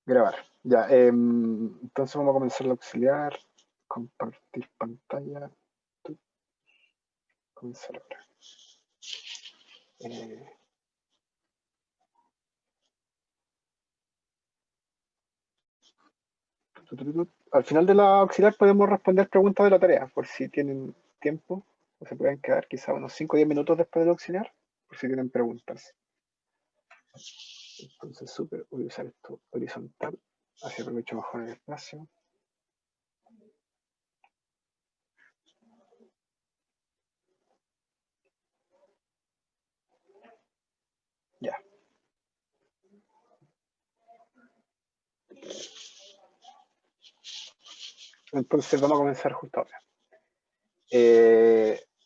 Grabar. Ya, entonces vamos a comenzar el auxiliar. Compartir pantalla. Comenzar ahora. Eh, Al final de la auxiliar podemos responder preguntas de la tarea, por si tienen tiempo, o se pueden quedar quizá unos 5 o 10 minutos después del auxiliar, por si tienen preguntas. Entonces, súper, voy a usar esto horizontal, así aprovecho mejor el espacio. Ya. Entonces vamos a comenzar justo ahora.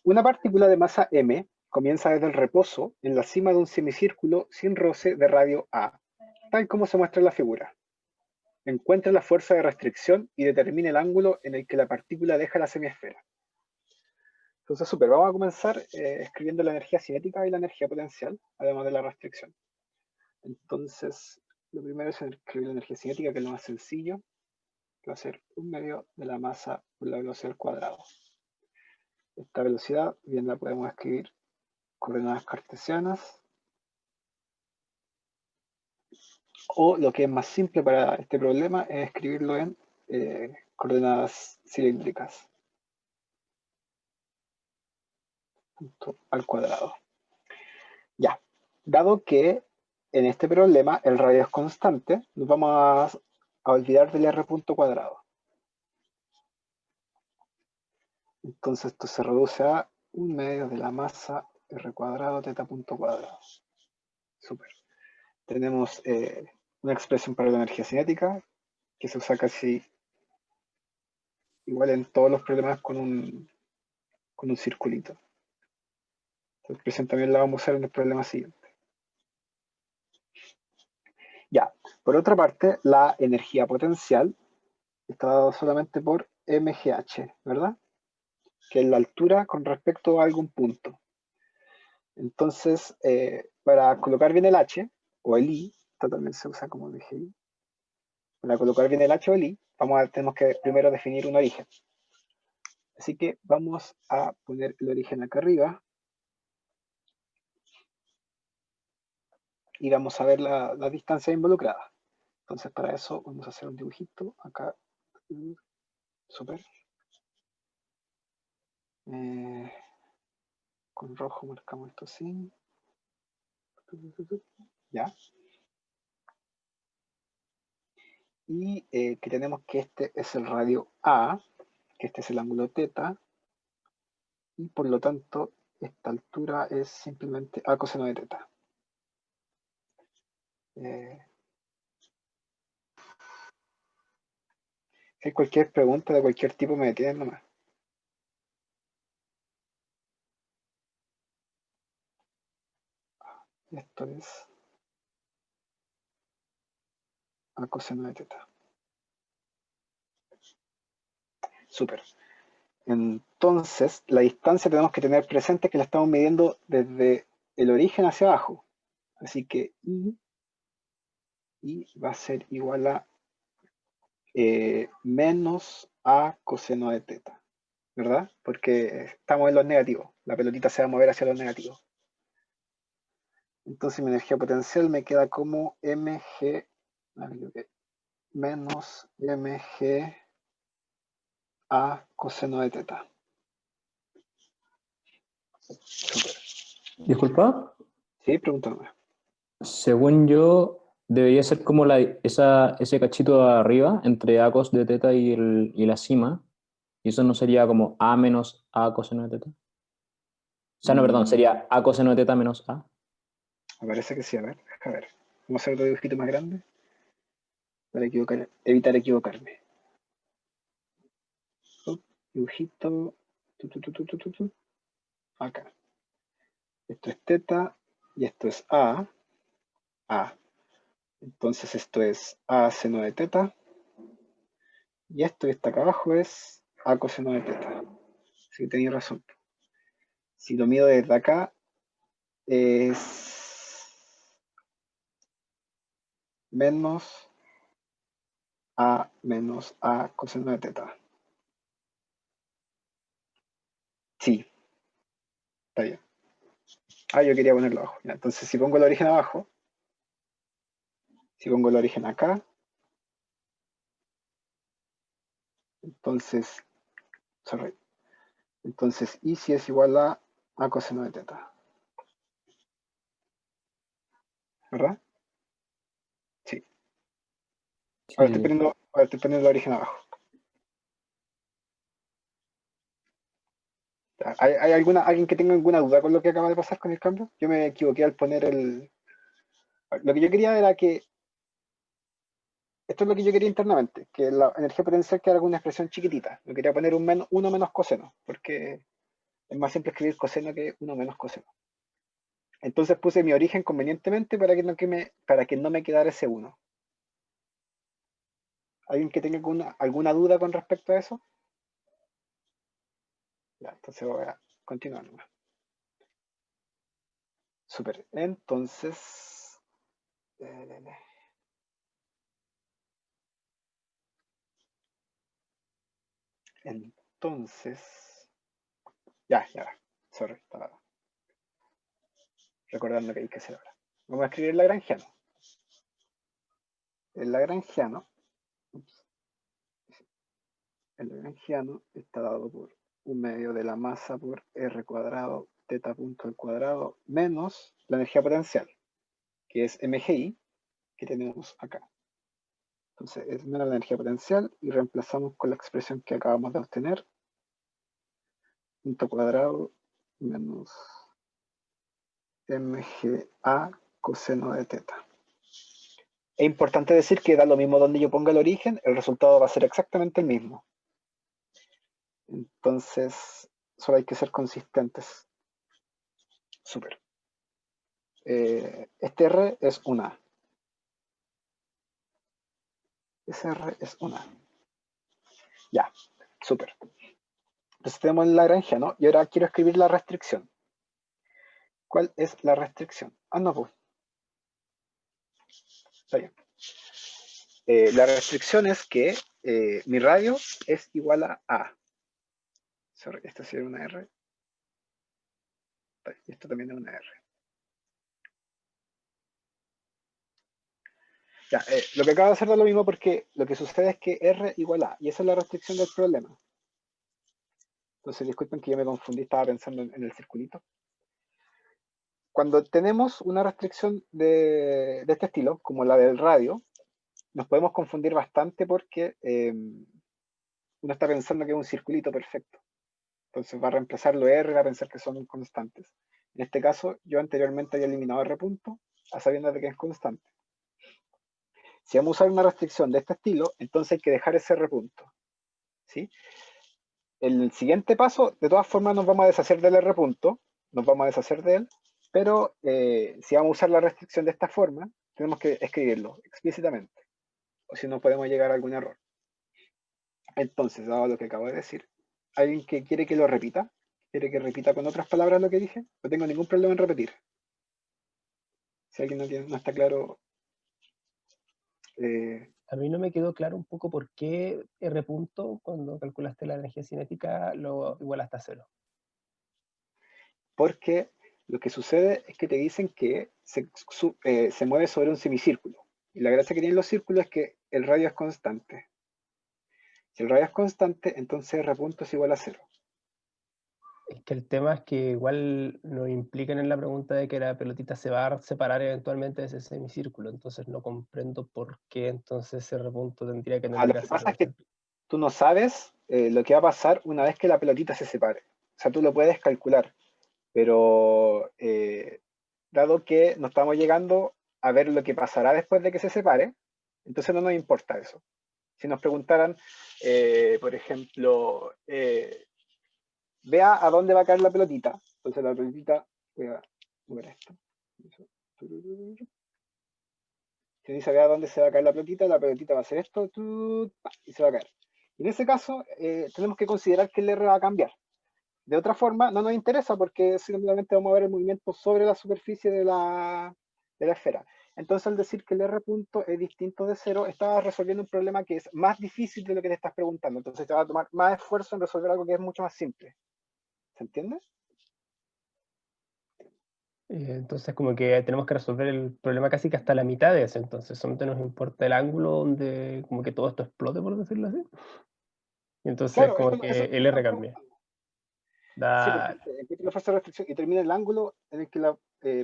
Una partícula de masa m comienza desde el reposo en la cima de un semicírculo sin roce de radio A, tal como se muestra en la figura. Encuentra la fuerza de restricción y determina el ángulo en el que la partícula deja la semiesfera. Entonces, súper, vamos a comenzar escribiendo la energía cinética y la energía potencial, además de la restricción. Entonces, lo primero es escribir la energía cinética, que es lo más sencillo, que va a ser 1/2 de la masa por la velocidad al cuadrado. Esta velocidad bien la podemos escribir coordenadas cartesianas, o lo que es más simple para este problema es escribirlo en coordenadas cilíndricas, punto al cuadrado. Ya, dado que en este problema el radio es constante, nos vamos a olvidar del r punto cuadrado. Entonces esto se reduce a 1/2 de la masa r cuadrado teta punto cuadrado. Súper. Tenemos una expresión para la energía cinética que se usa casi igual en todos los problemas con un circulito. Esta expresión también la vamos a usar en el problema siguiente. Ya, por otra parte, la energía potencial está dada solamente por mgh, ¿verdad? Que es la altura con respecto a algún punto. Entonces, para colocar bien el h, o el i, esto también se usa como dije i, para colocar bien el h o el i, tenemos que primero definir un origen. Así que vamos a poner el origen acá arriba, y vamos a ver la distancia involucrada. Entonces, para eso vamos a hacer un dibujito acá. Super. Con rojo marcamos esto así. Ya. Y que tenemos que este es el radio A, que este es el ángulo teta, y por lo tanto esta altura es simplemente A coseno de teta. Si hay cualquier pregunta de cualquier tipo me detienen nomás. Esto es A coseno de teta. Súper. Entonces, la distancia tenemos que tener presente que la estamos midiendo desde el origen hacia abajo. Así que I va a ser igual a menos A coseno de teta, ¿verdad? Porque estamos en los negativos. La pelotita se va a mover hacia los negativos. Entonces mi energía potencial me queda como mg menos mg a coseno de teta. Super. Disculpa, Sí, pregúntame. según yo, debería ser como ese cachito de arriba, entre a cos de teta y la cima, y eso no sería como a menos a coseno de teta. O sea, no, perdón, sería a coseno de teta menos a. Me parece que sí, a ver, deja ver. Vamos a hacer otro dibujito más grande para evitar equivocarme. Dibujito. Acá. Esto es teta y esto es A. Entonces esto es A seno de teta. Y esto que está acá abajo es A coseno de teta. Así que tenía razón. Si lo mido desde acá, es menos A menos A coseno de teta. Sí, está bien. Ah, yo quería ponerlo abajo. Ya, entonces, si pongo el origen abajo, si pongo el origen acá, entonces, sorry, entonces I si es igual a coseno de teta. ¿Verdad? Sí. Ahora Sí, estoy poniendo el origen abajo. Ya, ¿hay alguien que tenga alguna duda con lo que acaba de pasar con el cambio? Yo me equivoqué al poner el... Lo que yo quería era que... Esto es lo que yo quería internamente, que la energía potencial quedara con una expresión chiquitita. Yo quería poner 1 menos coseno, porque es más simple escribir coseno que 1 menos coseno. Entonces puse mi origen convenientemente para que no me quedara ese 1. ¿Alguien que tenga alguna duda con respecto a eso? Ya, entonces voy a continuar nomás. Súper. Entonces... Ya. Sorry, estaba recordando que hay que hacer ahora. Vamos a escribir el lagrangiano. El lagrangiano está dado por 1/2 de la masa por r cuadrado teta punto al cuadrado menos la energía potencial, que es mgi, que tenemos acá. Entonces es menos la energía potencial y reemplazamos con la expresión que acabamos de obtener, punto cuadrado menos mga coseno de teta. Es importante decir que da lo mismo donde yo ponga el origen, el resultado va a ser exactamente el mismo. Entonces, solo hay que ser consistentes. Súper. Este R es una. Ese R es una. Ya, súper. Entonces tenemos el lagrangiano y ahora quiero escribir la restricción. ¿Cuál es la restricción? Ah, no, pues. Está bien. La restricción es que mi radio es igual a A. Sorry, esta sería una R. Y esto también es una R. Ya, lo que acabo de hacer da lo mismo porque lo que sucede es que R igual a, y esa es la restricción del problema. Entonces, disculpen que yo me confundí, estaba pensando en el circulito. Cuando tenemos una restricción de este estilo, como la del radio, nos podemos confundir bastante porque uno está pensando que es un circulito perfecto. Entonces va a reemplazar lo R, va a pensar que son constantes. En este caso, yo anteriormente había eliminado R punto, a sabiendas de que es constante. Si vamos a usar una restricción de este estilo, entonces hay que dejar ese R punto. ¿Sí? El siguiente paso, de todas formas, nos vamos a deshacer del R punto, nos vamos a deshacer de él, pero si vamos a usar la restricción de esta forma, tenemos que escribirlo explícitamente, o si no podemos llegar a algún error. Entonces, dado lo que acabo de decir, ¿alguien que quiere que lo repita? ¿Quiere que repita con otras palabras lo que dije? No tengo ningún problema en repetir. Si alguien no está claro... A mí no me quedó claro un poco por qué R punto, cuando calculaste la energía cinética, lo igualaste a 0. Porque lo que sucede es que te dicen que se mueve sobre un semicírculo. Y la gracia que tienen los círculos es que el radio es constante. Si el radio es constante, entonces R punto es igual a 0. Es que el tema es que igual nos implican en la pregunta de que la pelotita se va a separar eventualmente de ese semicírculo, entonces no comprendo por qué entonces R punto tendría que Lo tender a que 0. pasa es que tú no sabes lo que va a pasar una vez que la pelotita se separe. O sea, tú lo puedes calcular, pero dado que no estamos llegando a ver lo que pasará después de que se separe, entonces no nos importa eso. Si nos preguntaran, por ejemplo, vea a dónde va a caer la pelotita, entonces la pelotita, voy a mover esto. Si dice vea a dónde se va a caer la pelotita va a hacer esto, y se va a caer. Y en ese caso, tenemos que considerar que el R va a cambiar. De otra forma, no nos interesa porque simplemente vamos a ver el movimiento sobre la superficie de la esfera. Entonces, al decir que el R punto es distinto de 0, estás resolviendo un problema que es más difícil de lo que te estás preguntando. Entonces te va a tomar más esfuerzo en resolver algo que es mucho más simple. ¿Se entiende? Entonces como que tenemos que resolver el problema casi que hasta la mitad de ese, entonces solamente nos importa el ángulo donde como que todo esto explote, por decirlo así. Y entonces Claro, como eso es que lo que el me R están cambia. preguntando. Sí, porque Da, empieza la fuerza de restricción y termina el ángulo en el que la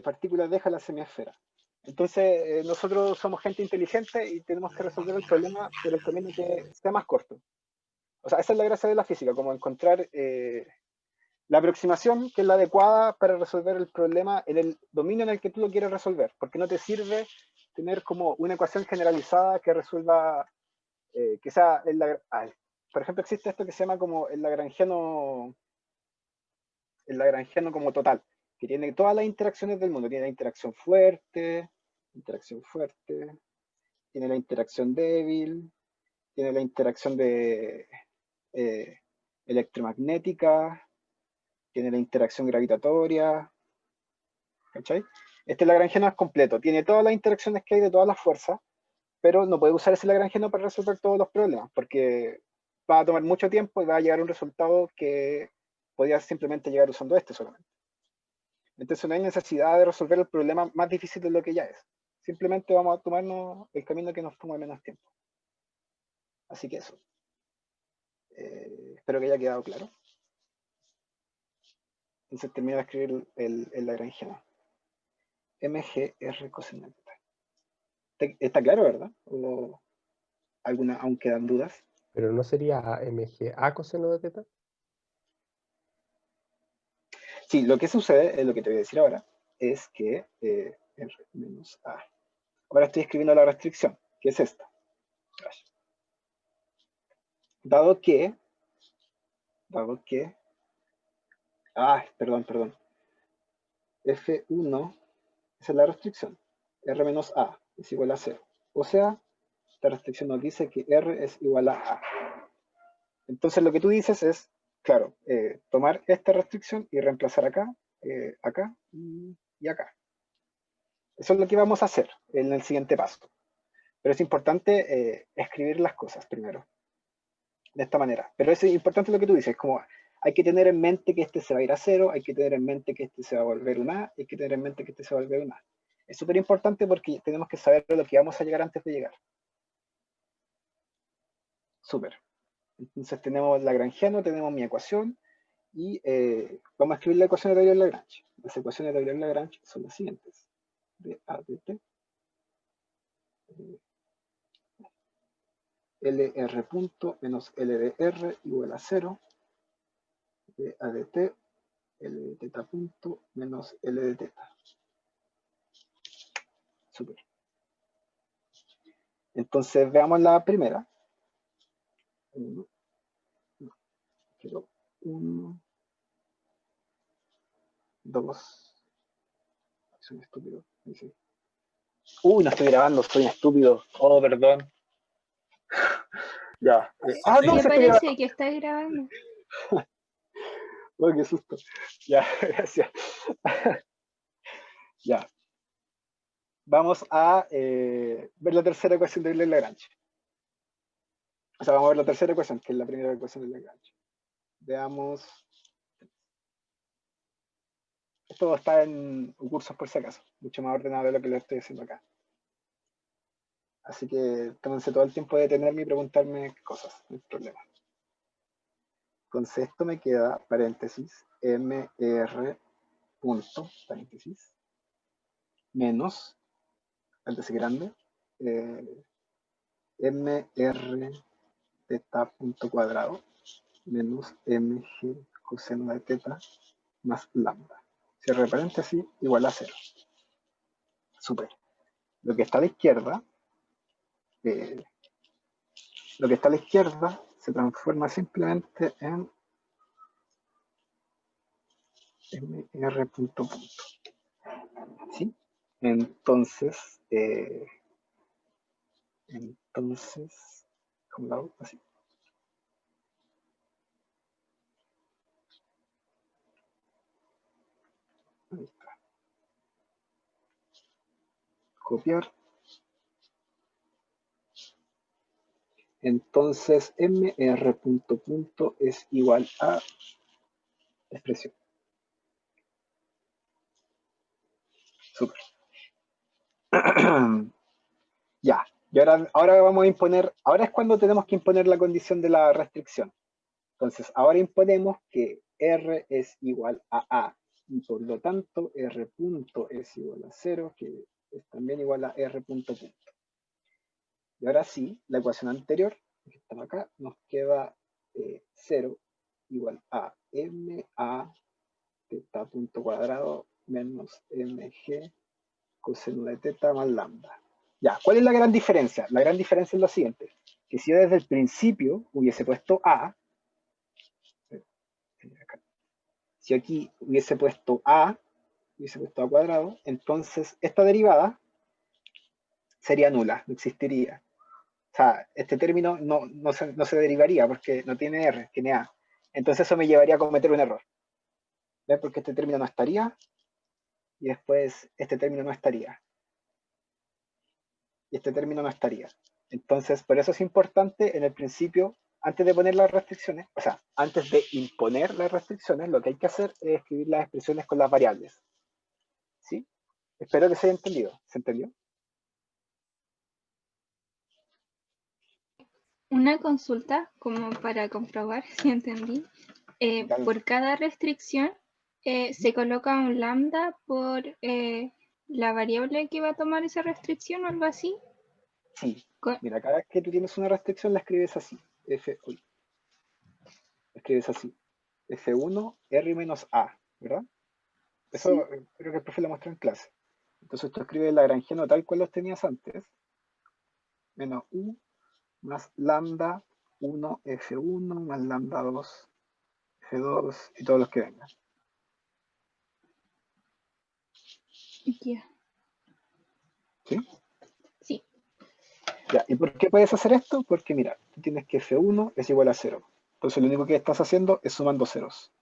partícula deja la semiesfera. Entonces, nosotros somos gente inteligente y tenemos que resolver el problema por el camino que sea más corto. O sea, esa es la gracia de la física, como encontrar la aproximación que es la adecuada para resolver el problema en el dominio en el que tú lo quieres resolver, porque no te sirve tener como una ecuación generalizada que resuelva, que sea, por ejemplo, existe esto que se llama como el lagrangiano como total, que tiene todas las interacciones del mundo, tiene la interacción fuerte, tiene la interacción débil, tiene la interacción de eh, electromagnética, tiene la interacción gravitatoria, ¿cachai? Este lagrangiano es completo, tiene todas las interacciones que hay de todas las fuerzas, pero no puede usar ese lagrangiano para resolver todos los problemas, porque va a tomar mucho tiempo y va a llegar a un resultado que podría simplemente llegar usando este solamente. Entonces no hay necesidad de resolver el problema más difícil de lo que ya es. Simplemente vamos a tomarnos el camino que nos tome menos tiempo. Así que eso. Espero que haya quedado claro. Entonces termino de escribir el lagrangiano. MGR coseno de teta. ¿Está claro, verdad? ¿O aún quedan dudas? pero no sería MGA coseno de teta. Sí, lo que sucede, es lo que te voy a decir ahora, es que R menos A. Ahora estoy escribiendo la restricción, que es esta. Dado que, perdón. F1, esa es la restricción. R menos A es igual a 0. O sea, esta restricción nos dice que R es igual a A. Entonces lo que tú dices es, claro, tomar esta restricción y reemplazar acá, acá y acá. Eso es lo que vamos a hacer en el siguiente paso. Pero es importante escribir las cosas primero, de esta manera. Pero es importante lo que tú dices, como hay que tener en mente que este se va a ir a 0, hay que tener en mente que este se va a volver un A, hay que tener en mente que este se va a volver un A. Es súper importante porque tenemos que saber lo que vamos a llegar antes de llegar. Súper. Entonces tenemos el lagrangiano, tenemos mi ecuación y vamos a escribir la ecuación de Taylor-Lagrange. Las ecuaciones de Taylor-Lagrange son las siguientes. De A de T, LR punto menos L de R igual a 0, de A de T, L de teta punto menos L de teta. Súper. Entonces veamos la primera. 1, 2. Soy un estúpido. Uy, no estoy grabando, soy un estúpido. Oh, perdón. Ya. No, Sí se estoy grabando. aparece que estás grabando. Oh, qué susto. Ya, gracias. Ya. Vamos a ver la tercera ecuación de Lagrange. O sea, vamos a ver la tercera ecuación, que es la primera ecuación de Lagrange. Veamos. Esto está en cursos por si acaso, mucho más ordenado de lo que lo estoy haciendo acá. Así que tómense todo el tiempo de detenerme y preguntarme cosas, no hay problema. Entonces esto me queda, paréntesis, MR punto, paréntesis, menos, paréntesis grande, MR teta punto cuadrado, menos MG coseno de teta más lambda. Cierre paréntesis, igual a 0. Súper. Lo que está a la izquierda, se transforma simplemente en MR punto punto. ¿Sí? Entonces, ¿cómo lo hago? Así. Ahí está. copiar. Entonces, mr punto es igual a expresión. Súper. Ya. Y ahora vamos a imponer, ahora es cuando tenemos que imponer la condición de la restricción. Entonces, ahora imponemos que R es igual a y por lo tanto R punto es igual a 0, que es también igual a R punto punto. Y ahora sí, la ecuación anterior, que estaba acá, nos queda 0 igual a MA teta punto cuadrado menos MG coseno de teta más lambda. Ya, ¿cuál es la gran diferencia? La gran diferencia es lo siguiente, que si yo desde el principio hubiese puesto A, si aquí hubiese puesto A cuadrado, entonces esta derivada sería nula, no existiría. O sea, este término no se derivaría porque no tiene R, tiene A. Entonces eso me llevaría a cometer un error. ¿Ves? Porque este término no estaría y después este término no estaría. Y este término no estaría. Entonces, por eso es importante en el principio, antes de poner las restricciones, o sea, antes de imponer las restricciones, lo que hay que hacer es escribir las expresiones con las variables. ¿Sí? Espero que se haya entendido. ¿Se entendió? Una consulta como para comprobar si entendí. Por cada restricción se coloca un lambda por la variable que va a tomar esa restricción o algo así. Sí. Mira, cada vez que tú tienes una restricción la escribes así. Escribes así. F1 R menos A, ¿verdad? Eso sí. Creo que el profe lo mostró en clase. Entonces tú escribes el lagrangiano tal cual los tenías antes. Menos U más lambda 1 F1 más lambda 2 F2 y todos los que vengan. Ya. ¿Sí? Sí. Ya. ¿Y por qué puedes hacer esto? Porque mira, tú tienes que F1 es igual a 0. Entonces lo único que estás haciendo es sumando ceros.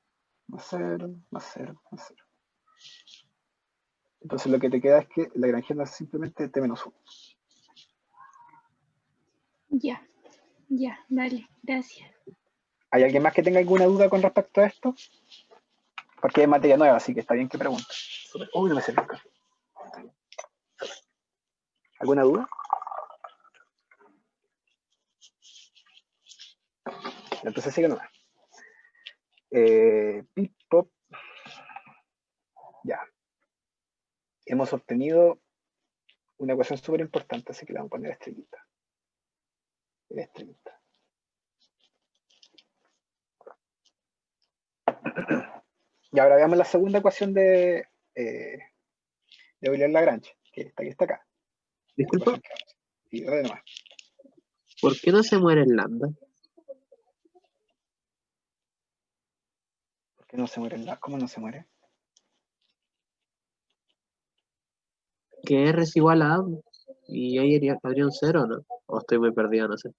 Más 0, más 0, más 0. Entonces lo que te queda es que la lagrangiana es simplemente T menos 1. Ya, dale, gracias. ¿Hay alguien más que tenga alguna duda con respecto a esto? Porque es materia nueva, así que está bien que pregunte. Uy, no me sirve el café. ¿Alguna duda? Entonces sigue nomás. Pip, pop. Ya. Hemos obtenido una ecuación súper importante, así que le vamos a poner estrellita. Estrellita. Y ahora veamos la segunda ecuación de Euler-Lagrange, que está aquí, está acá. Disculpa, Y de nomás. ¿por qué no se muere el lambda? ¿Por qué no se muere? ¿Cómo no se muere? Que R es igual a A y ahí habría un cero, ¿no? O estoy muy perdido, no sé.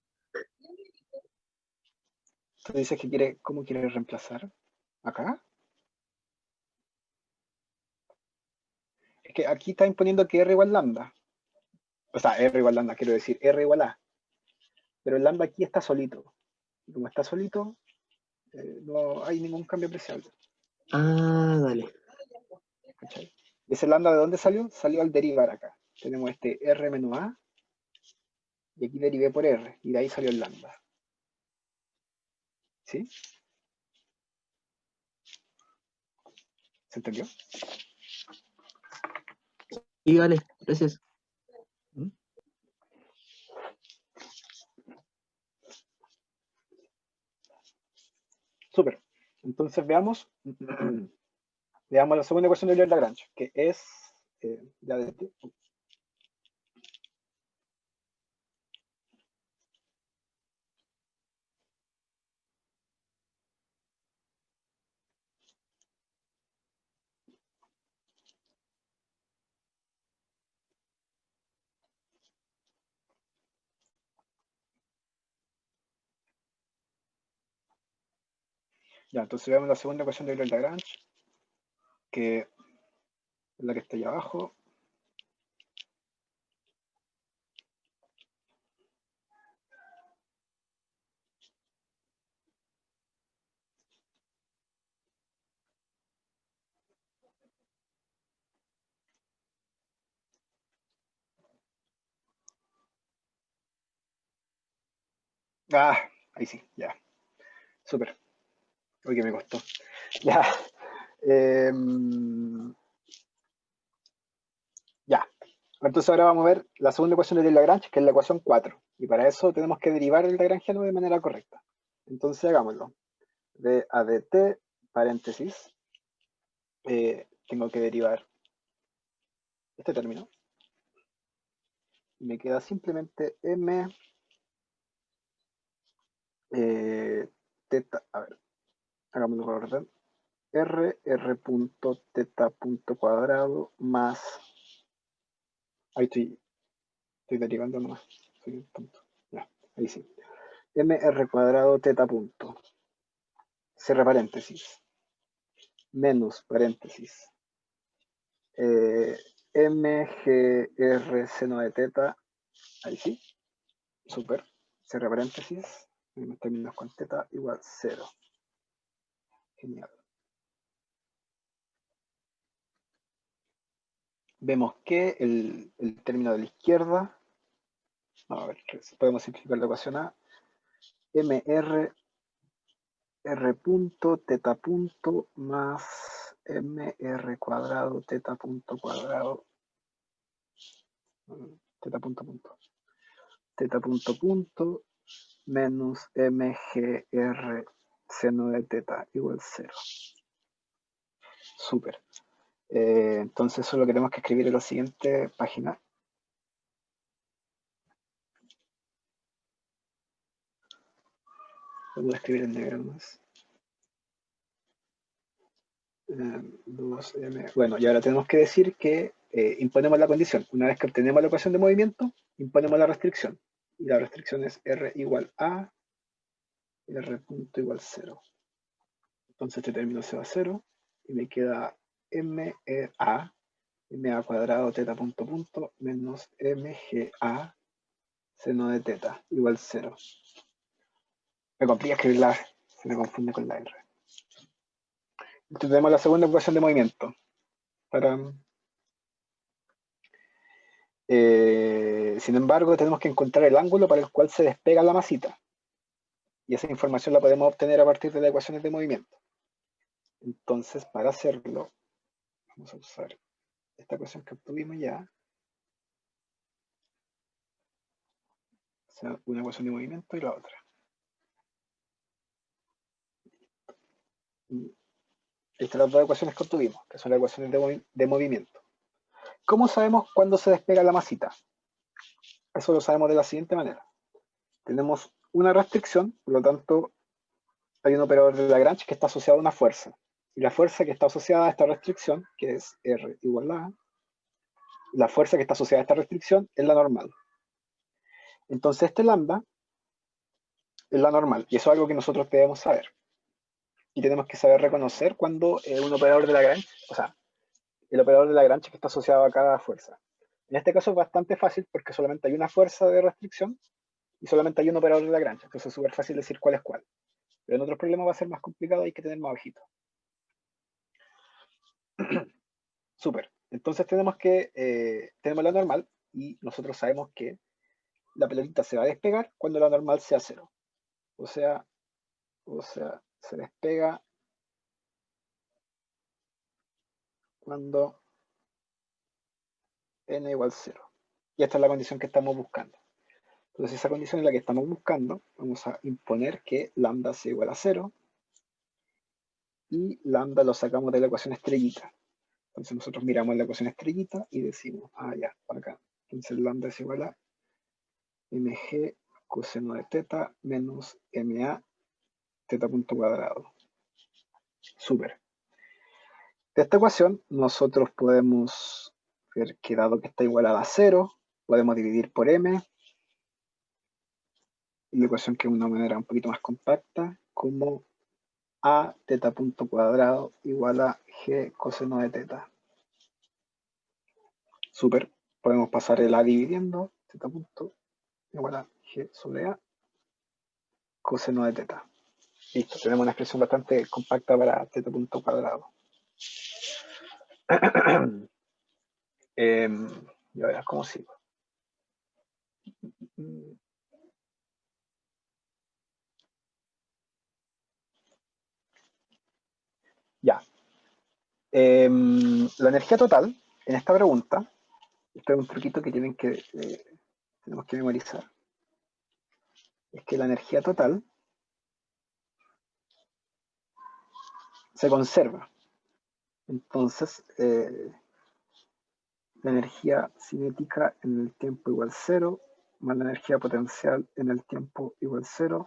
Tú dices que ¿cómo quiere reemplazar? ¿Acá? Es que aquí está imponiendo que R igual lambda. O sea, R igual lambda, quiero decir R igual A. Pero el lambda aquí está solito. Y como está solito, no hay ningún cambio apreciable. Ah, dale. ¿Cachai? ¿Y ese lambda de dónde salió? Salió al derivar acá. Tenemos este R menos A, y aquí derivé por R, y de ahí salió el lambda. ¿Sí? ¿Se entendió? Y vale, gracias. Súper. Entonces veamos la segunda ecuación de Euler-Lagrange, que es ya de este. Ya, entonces veamos la segunda ecuación de Euler-Lagrange, que es la que está ahí abajo. Ah, ahí sí, ya. Súper. Uy, que me costó. Ya. Ya. Entonces ahora vamos a ver la segunda ecuación de Lagrange, que es la ecuación 4. Y para eso tenemos que derivar el lagrangiano de manera correcta. Entonces hagámoslo. De a de t, paréntesis, tengo que derivar este término. Y me queda simplemente m teta, a ver, hagámoslo por orden. R punto teta punto cuadrado más, ahí estoy derivando nomás, soy un tonto. Ya, ahí sí. mr cuadrado teta punto, cierre paréntesis, menos paréntesis, mgr seno de teta, ahí sí, súper, cierre paréntesis, mismos términos con teta igual 0. Genial. Vemos que el término de la izquierda, a ver, podemos simplificar la ecuación a mr r punto teta punto más mr cuadrado teta punto cuadrado teta punto punto teta punto punto menos mgr seno de teta igual 0. Súper. Entonces eso es lo que tenemos que escribir en la siguiente página. Voy a escribir en diagramas. 2m. Bueno, y ahora tenemos que decir que imponemos la condición. Una vez que obtenemos la ecuación de movimiento, imponemos la restricción. Y la restricción es r igual a r punto igual 0. Entonces este término se va a 0 y me queda ma cuadrado teta punto punto menos mga seno de teta igual 0. Me complica escribirla, se me confunde con la r. Entonces tenemos la segunda ecuación de movimiento. Sin embargo, tenemos que encontrar el ángulo para el cual se despega la masita. Y esa información la podemos obtener a partir de las ecuaciones de movimiento. Entonces, para hacerlo, vamos a usar esta ecuación que obtuvimos ya. O sea, una ecuación de movimiento y la otra. Estas son las dos ecuaciones que obtuvimos, que son las ecuaciones de movimiento. ¿Cómo sabemos cuándo se despega la masita? Eso lo sabemos de la siguiente manera. Tenemos una restricción, por lo tanto, hay un operador de Lagrange que está asociado a una fuerza. Y la fuerza que está asociada a esta restricción, que es R igual a A, la fuerza que está asociada a esta restricción es la normal. Entonces este lambda es la normal, y eso es algo que nosotros debemos saber. Y tenemos que saber reconocer cuando un operador de Lagrange, o sea, el operador de Lagrange que está asociado a cada fuerza. En este caso es bastante fácil porque solamente hay una fuerza de restricción y solamente hay un operador de Lagrange, entonces es súper fácil decir cuál es cuál. Pero en otros problemas va a ser más complicado, hay que tener más ojito. Súper. Entonces tenemos la normal y nosotros sabemos que la pelotita se va a despegar cuando la normal sea 0. O sea, se despega cuando n igual 0. Y esta es la condición que estamos buscando. Entonces esa condición es la que estamos buscando. Vamos a imponer que lambda sea igual a 0 y lambda lo sacamos de la ecuación estrellita. Entonces nosotros miramos la ecuación estrellita y decimos, ya, por acá. Entonces lambda es igual a mg coseno de teta menos ma teta punto cuadrado. Súper. De esta ecuación nosotros podemos ver que dado que está igualada a 0, podemos dividir por m, y la ecuación que de una manera un poquito más compacta, como a teta punto cuadrado igual a g coseno de teta. Súper. Podemos pasar el a dividiendo, teta punto igual a g sobre a coseno de teta. Listo, tenemos una expresión bastante compacta para teta punto cuadrado. Y ahora, ¿cómo sigo? La energía total, en esta pregunta, esto es un truquito que tenemos que memorizar. Es que la energía total se conserva. Entonces, la energía cinética en el tiempo igual 0, más la energía potencial en el tiempo igual 0,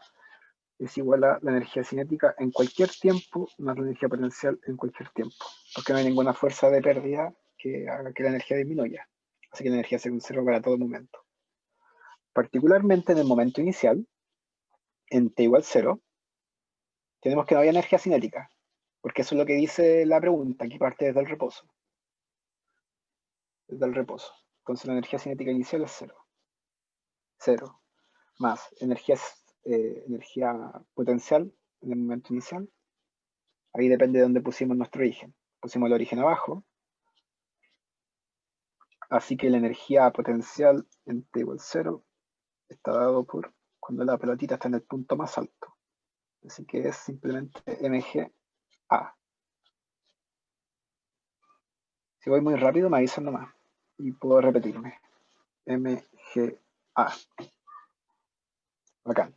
es igual a la energía cinética en cualquier tiempo más la energía potencial en cualquier tiempo, porque no hay ninguna fuerza de pérdida que haga que la energía disminuya. Así que la energía se conserva para todo momento. Particularmente en el momento inicial, en t igual 0, tenemos que no haya energía cinética, porque eso es lo que dice la pregunta, que parte desde el reposo. Desde el reposo. Entonces la energía cinética inicial es 0. 0 más energía potencial en el momento inicial. Ahí depende de dónde pusimos nuestro origen. Pusimos el origen abajo. Así que la energía potencial en t igual 0 está dado por cuando la pelotita está en el punto más alto. Así que es simplemente mg_a. Si voy muy rápido me avisan nomás. Y puedo repetirme. mg_a. Bacán.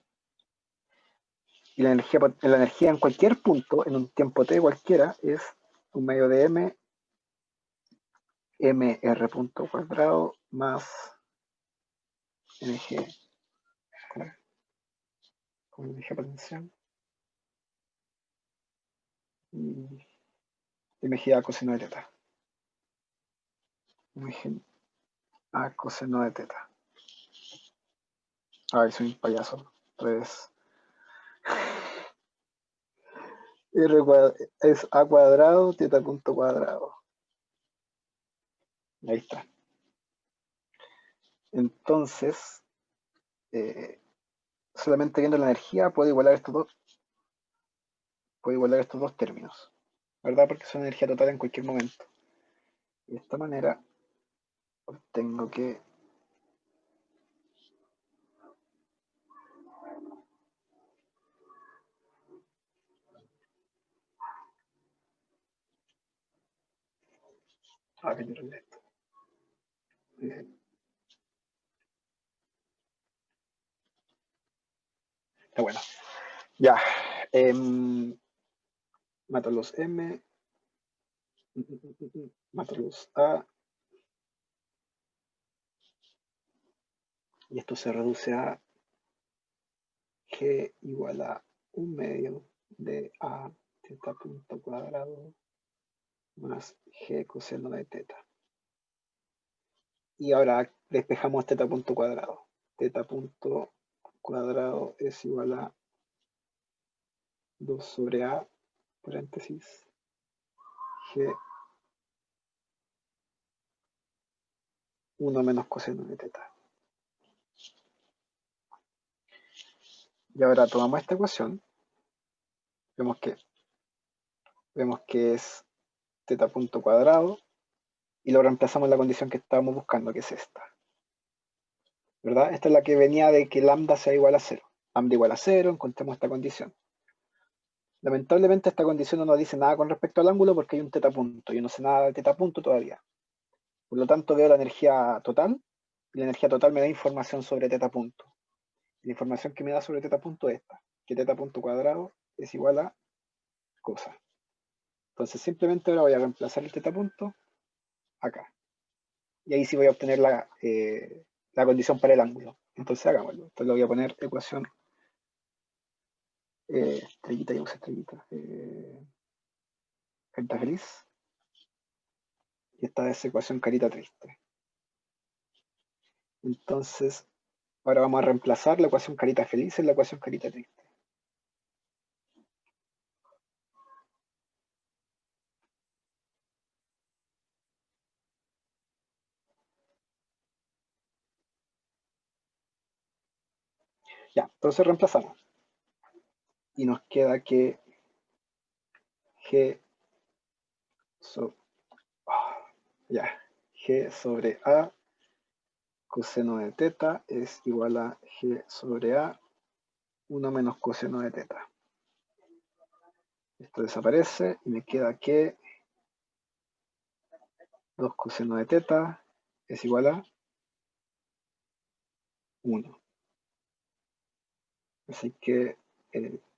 Y la energía en cualquier punto, en un tiempo t cualquiera, es un medio de mr punto cuadrado más mg, con energía potencial, y mg a coseno de teta. Mg a coseno de teta. Ay, soy un payaso. Entonces, es a cuadrado, teta punto cuadrado. Ahí está. Entonces, solamente viendo la energía puedo igualar estos dos términos, ¿verdad? Porque son energía total en cualquier momento. Y de esta manera obtengo que que yo esto. Está bueno. Ya. Mato los m. Mato los a. Y esto se reduce a g igual a 1/2 de a teta punto cuadrado más g coseno de teta. Y ahora despejamos teta punto cuadrado. Teta punto cuadrado es igual a 2 sobre a, paréntesis, g 1 menos coseno de teta. Y ahora tomamos esta ecuación, vemos que es teta punto cuadrado, y lo reemplazamos en la condición que estábamos buscando, que es esta. ¿Verdad? Esta es la que venía de que lambda sea igual a 0. Lambda igual a 0, encontramos esta condición. Lamentablemente esta condición no nos dice nada con respecto al ángulo porque hay un teta punto. Yo no sé nada de teta punto todavía. Por lo tanto veo la energía total, y la energía total me da información sobre teta punto. La información que me da sobre teta punto es esta, que teta punto cuadrado es igual a cosa. Entonces simplemente ahora voy a reemplazar el teta punto acá. Y ahí sí voy a obtener la condición para el ángulo. Entonces hagámoslo. Entonces le voy a poner ecuación estrellita, ya usé estrellita. Carita feliz. Y esta es ecuación carita triste. Entonces, ahora vamos a reemplazar la ecuación carita feliz en la ecuación carita triste. Ya, entonces reemplazamos. Y nos queda que G sobre A coseno de teta es igual a G sobre A 1 menos coseno de teta. Esto desaparece y me queda que 2 coseno de teta es igual a 1. Así que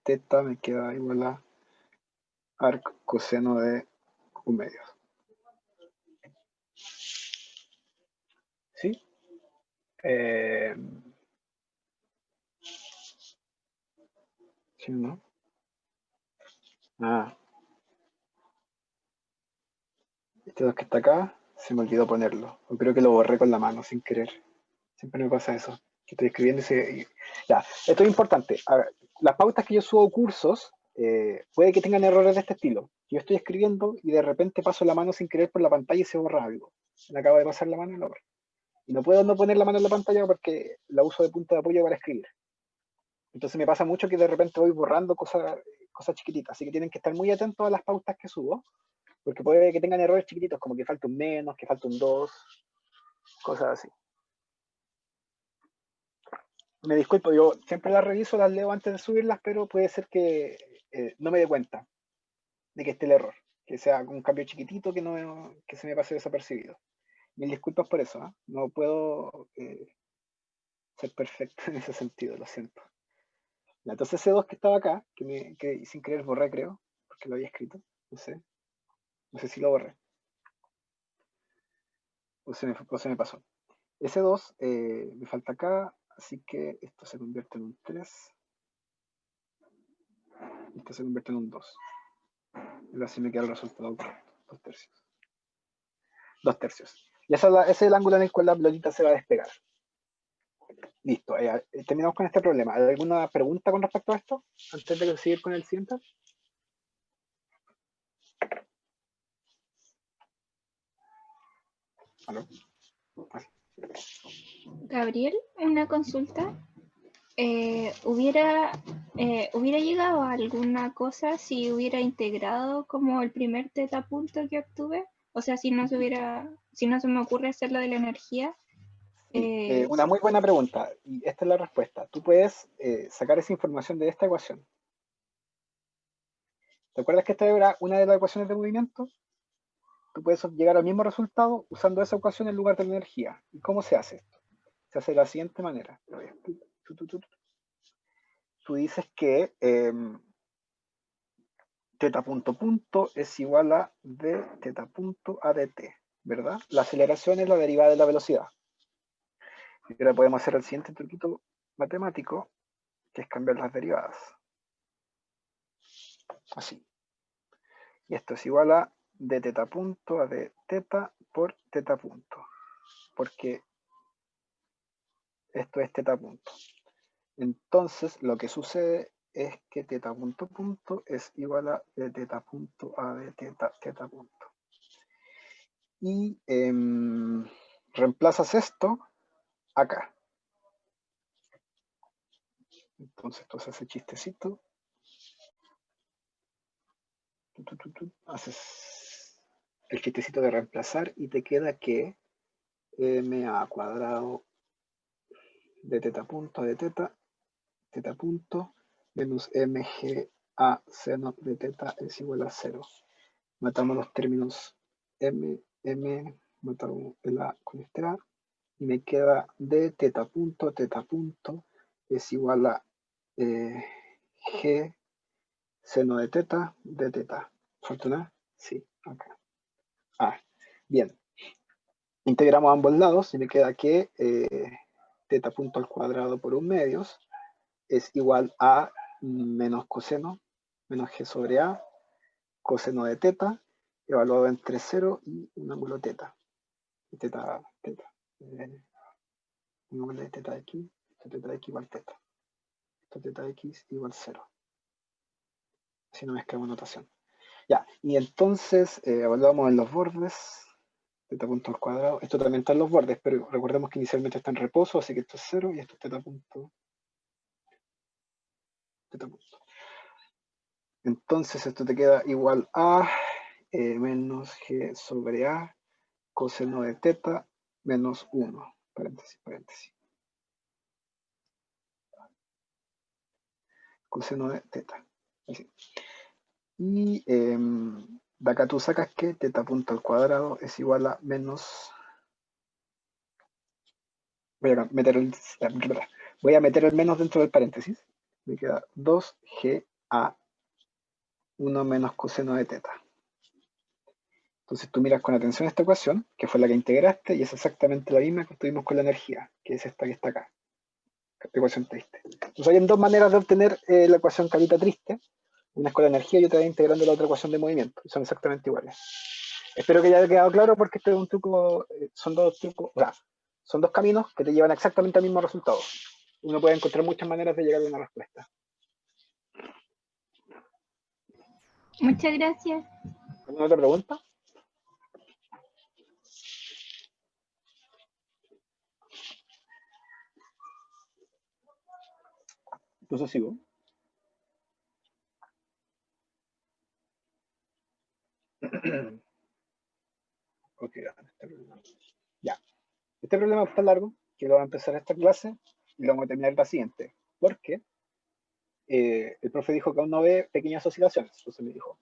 teta me queda igual a arc coseno de 1/2. ¿Sí? ¿Sí o no? Ah. Este 2 que está acá, se me olvidó ponerlo. O creo que lo borré con la mano sin querer. Siempre me pasa eso. Que estoy escribiendo y ya, esto es importante. A ver, las pautas que yo subo cursos, puede que tengan errores de este estilo. Yo estoy escribiendo y de repente paso la mano sin querer por la pantalla y se borra algo. Me acabo de pasar la mano y lo borro. Y no puedo no poner la mano en la pantalla porque la uso de punto de apoyo para escribir. Entonces me pasa mucho que de repente voy borrando cosas chiquititas. Así que tienen que estar muy atentos a las pautas que subo, porque puede que tengan errores chiquititos, como que falta un menos, que falta un 2, cosas así. Me disculpo, yo siempre las reviso, las leo antes de subirlas, pero puede ser que no me dé cuenta de que esté el error, que sea un cambio chiquitito que se me pase desapercibido. Mil disculpas por eso, ¿eh? No puedo ser perfecto en ese sentido, lo siento. Entonces ese 2 que estaba acá, que sin querer borré, creo, porque lo había escrito, no sé si lo borré, o se me pasó. Ese 2 me falta acá, así que esto se convierte en un 3, esto se convierte en un 2. Y así me queda el resultado correcto, 2 tercios. 2 tercios. Y ese es el ángulo en el cual la pelotita se va a despegar. Listo, terminamos con este problema. ¿Hay alguna pregunta con respecto a esto? Antes de seguir con el siguiente. ¿Aló? Gabriel, una consulta. ¿Hubiera llegado a alguna cosa si hubiera integrado como el primer teta punto que obtuve? O sea, si no se me ocurre hacer lo de la energía. Una muy buena pregunta, y esta es la respuesta. Tú puedes sacar esa información de esta ecuación. ¿Te acuerdas que esta era una de las ecuaciones de movimiento? Tú puedes llegar al mismo resultado usando esa ecuación en lugar de la energía. ¿Y cómo se hace esto? Se hace de la siguiente manera. Tú dices que teta punto punto es igual a d teta punto a dt, ¿verdad? La aceleración es la derivada de la velocidad. Y ahora podemos hacer el siguiente truquito matemático, que es cambiar las derivadas. Así. Y esto es igual a d teta punto a d teta por teta punto. Porque esto es teta punto. Entonces, lo que sucede es que teta punto punto es igual a d teta punto a d teta teta punto. Y reemplazas esto acá. Entonces tú haces ese chistecito. Haces el chistecito de reemplazar y te queda que ma cuadrado de teta punto de teta punto menos mga seno de teta es igual a 0. Matamos los términos m, matamos el a con este a y me queda de teta punto es igual a g seno de teta de teta. ¿Fortuna? Sí, acá. Bien. Integramos ambos lados y me queda que teta punto al cuadrado por 1/2 es igual a menos coseno, menos g sobre a, coseno de teta, evaluado entre 0 y un ángulo teta. Teta. Un ángulo de teta x, teta x igual teta. Teta x igual 0. Así no mezclamos notación. Ya, y entonces evaluamos en los bordes, teta punto al cuadrado. Esto también está en los bordes, pero recordemos que inicialmente está en reposo, así que esto es 0 y esto es teta punto. Entonces esto te queda igual a menos g sobre a coseno de teta menos 1. Paréntesis. Coseno de teta. Así. Y De acá tú sacas que teta punto al cuadrado es igual a menos... Voy a meter el menos dentro del paréntesis. Me queda 2G a 1 menos coseno de teta. Entonces tú miras con atención esta ecuación, que fue la que integraste, y es exactamente la misma que obtuvimos con la energía, que es esta que está acá. Esta ecuación triste. Entonces hay dos maneras de obtener la ecuación carita triste. Una es con la energía y otra es integrando la otra ecuación de movimiento. Y son exactamente iguales. Espero que ya haya quedado claro porque este es un truco, son dos trucos, o sea, son dos caminos que te llevan exactamente al mismo resultado. Uno puede encontrar muchas maneras de llegar a una respuesta. Muchas gracias. ¿Alguna otra pregunta? Entonces sigo. Ok, ya. Este problema es tan largo que lo voy a empezar esta clase y lo vamos a terminar la siguiente. Porque el profe dijo que aún no ve pequeñas oscilaciones. Entonces me dijo,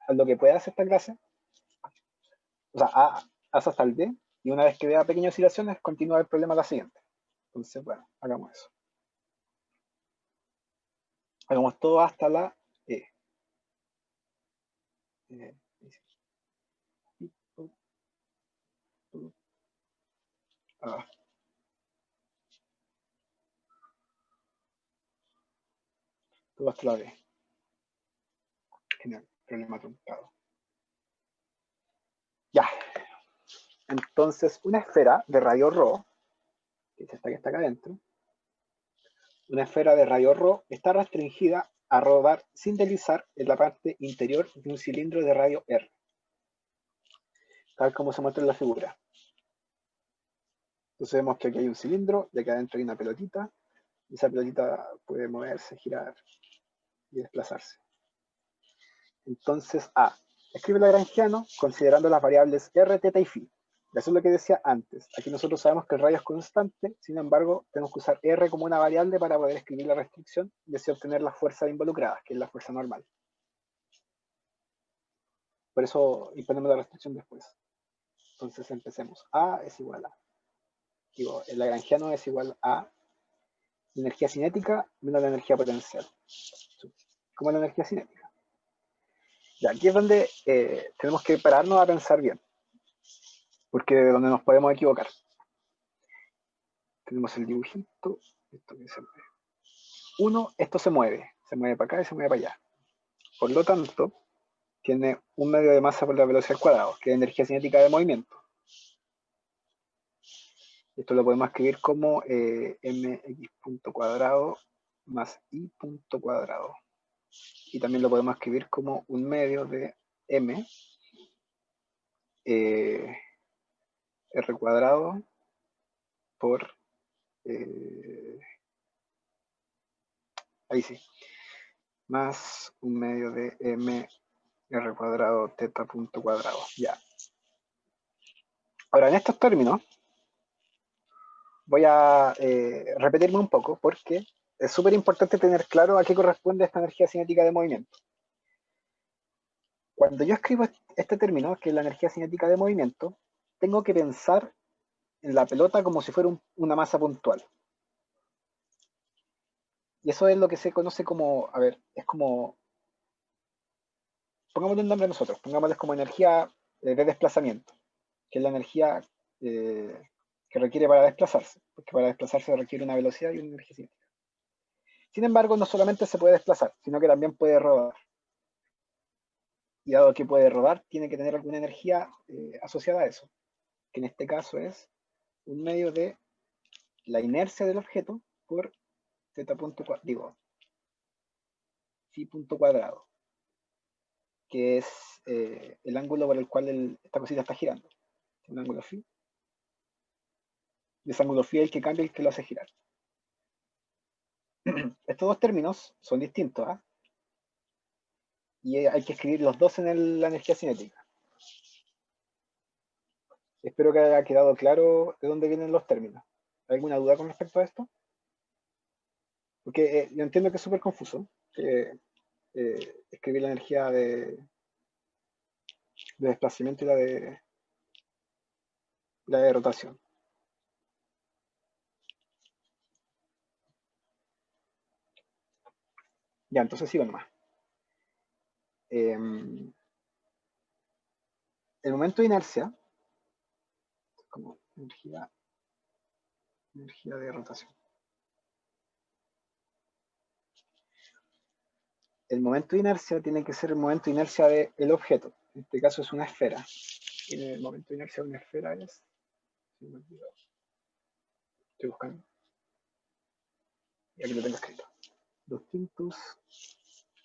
haz lo que puedas esta clase. O sea, haz hasta el D. Y una vez que vea pequeñas oscilaciones, continúa el problema la siguiente. Entonces, bueno, hagamos eso. Hagamos todo hasta la E. Todo hasta la D. Genial, problema truncado. Ya. Entonces, una esfera de radio ρ, que es esta que está acá adentro, una esfera de radio ρ está restringida a rodar sin deslizar en la parte interior de un cilindro de radio R, tal como se muestra en la figura. Entonces vemos que aquí hay un cilindro y aquí adentro hay una pelotita, y esa pelotita puede moverse, girar y desplazarse. Entonces, A. Escribe lagrangiano considerando las variables R, θ y φ. Eso es lo que decía antes. Aquí nosotros sabemos que el radio es constante, sin embargo, tenemos que usar R como una variable para poder escribir la restricción y así obtener las fuerzas involucradas, que es la fuerza normal. Por eso imponemos la restricción después. Entonces empecemos. A es igual a. Digo, el lagrangiano es igual a energía cinética menos la energía potencial. ¿Cómo es la energía cinética? Ya, aquí es donde tenemos que pararnos a pensar bien, porque es donde nos podemos equivocar. Tenemos el dibujito, esto que se mueve. Uno, esto se mueve para acá y se mueve para allá. Por lo tanto, tiene un medio de masa por la velocidad al cuadrado, que es energía cinética de movimiento. Esto lo podemos escribir como mx punto cuadrado más y punto cuadrado. Y también lo podemos escribir como un medio de m r cuadrado por ahí sí, más un medio de m r cuadrado teta punto cuadrado. Ya. Ahora, en estos términos, voy a repetirme un poco porque es súper importante tener claro a qué corresponde esta energía cinética de movimiento. Cuando yo escribo este término, que es la energía cinética de movimiento, tengo que pensar en la pelota como si fuera una masa puntual. Y eso es lo que se conoce como, a ver, es como, pongámosle un nombre a nosotros, pongámosle como energía de desplazamiento, que es la energía que requiere para desplazarse, porque para desplazarse requiere una velocidad y una energía cinética. Sin embargo, no solamente se puede desplazar, sino que también puede rodar. Y dado que puede rodar, tiene que tener alguna energía asociada a eso, que en este caso es un medio de la inercia del objeto por z punto, digo, phi punto cuadrado, que es el ángulo por el cual esta cosita está girando. Un ángulo phi. Y ese ángulo phi es el que cambia y el que lo hace girar. Estos dos términos son distintos, ¿eh? Y hay que escribir los dos en la energía cinética. Espero que haya quedado claro de dónde vienen los términos. ¿Hay alguna duda con respecto a esto? Porque yo entiendo que es súper confuso escribir la energía desplazamiento y la de rotación. Ya, entonces sigo nomás. El momento de inercia, como energía de rotación. El momento de inercia tiene que ser el momento de inercia del objeto. En este caso es una esfera. Y el momento de inercia de una esfera es... Estoy buscando. Y aquí lo tengo escrito. 2 quintos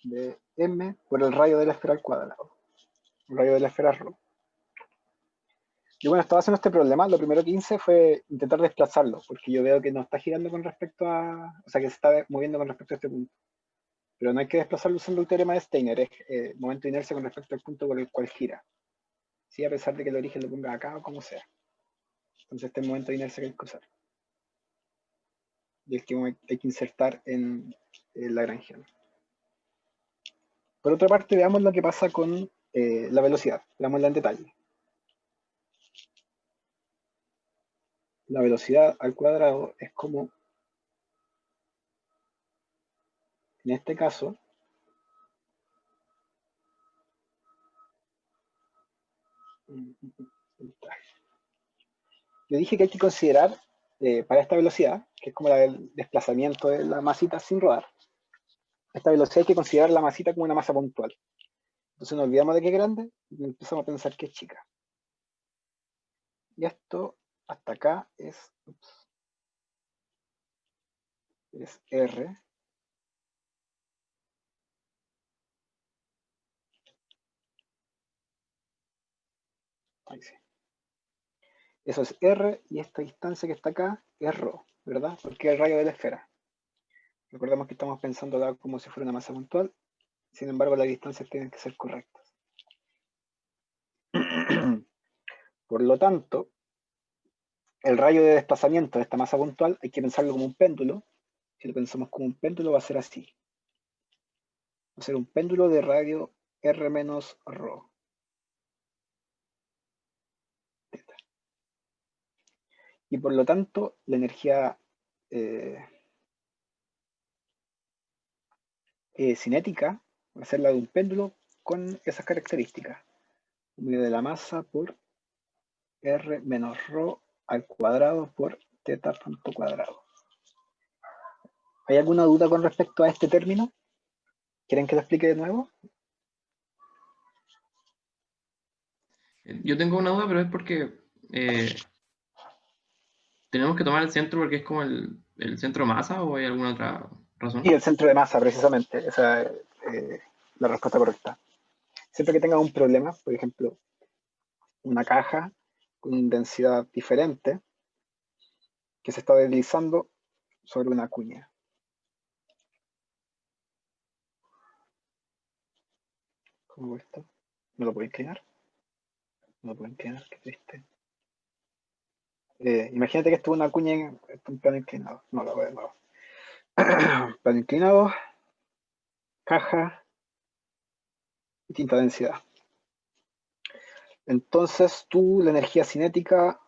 de m por el radio de la esfera al cuadrado. El radio de la esfera ρ. Y bueno, estaba haciendo este problema. Lo primero que hice fue intentar desplazarlo, porque yo veo que no está girando con respecto a... O sea, que se está moviendo con respecto a este punto. Pero no hay que desplazarlo usando el teorema de Steiner, es momento de inercia con respecto al punto por el cual gira. Sí, a pesar de que el origen lo ponga acá o como sea. Entonces este es el momento de inercia que hay que usar. Y el que hay que insertar en Lagrangiano. Por otra parte, veamos lo que pasa con la velocidad. Veámosla en detalle. La velocidad al cuadrado es como, en este caso, yo dije que hay que considerar para esta velocidad, que es como la del desplazamiento de la masita sin rodar, esta velocidad hay que considerar la masita como una masa puntual. Entonces nos olvidamos de que es grande y empezamos a pensar que es chica. Y esto hasta acá es R. Ahí sí. Eso es R y esta distancia que está acá es ρ, ¿verdad? Porque es el radio de la esfera. Recordemos que estamos pensando acá como si fuera una masa puntual, sin embargo las distancias tienen que ser correctas. Por lo tanto, el radio de desplazamiento de esta masa puntual hay que pensarlo como un péndulo. Si lo pensamos como un péndulo va a ser así. Va a ser un péndulo de radio R menos ρ. Y por lo tanto, la energía cinética va a ser la de un péndulo con esas características. Medio de la masa por R menos ρ al cuadrado por teta punto cuadrado. ¿Hay alguna duda con respecto a este término? ¿Quieren que lo explique de nuevo? Yo tengo una duda, pero es porque tenemos que tomar el centro porque es como el centro de masa, o hay alguna otra razón. Y el centro de masa, precisamente. Esa es la respuesta correcta. Siempre que tenga un problema, por ejemplo, una caja con densidad diferente que se está deslizando sobre una cuña. ¿Cómo esto? ¿No lo puedo inclinar? No lo puedo inclinar, qué triste. Imagínate que esto es una cuña en un plano inclinado. No, lo voy a de nuevo. Plano inclinado, caja, distinta densidad. Entonces tú, la energía cinética,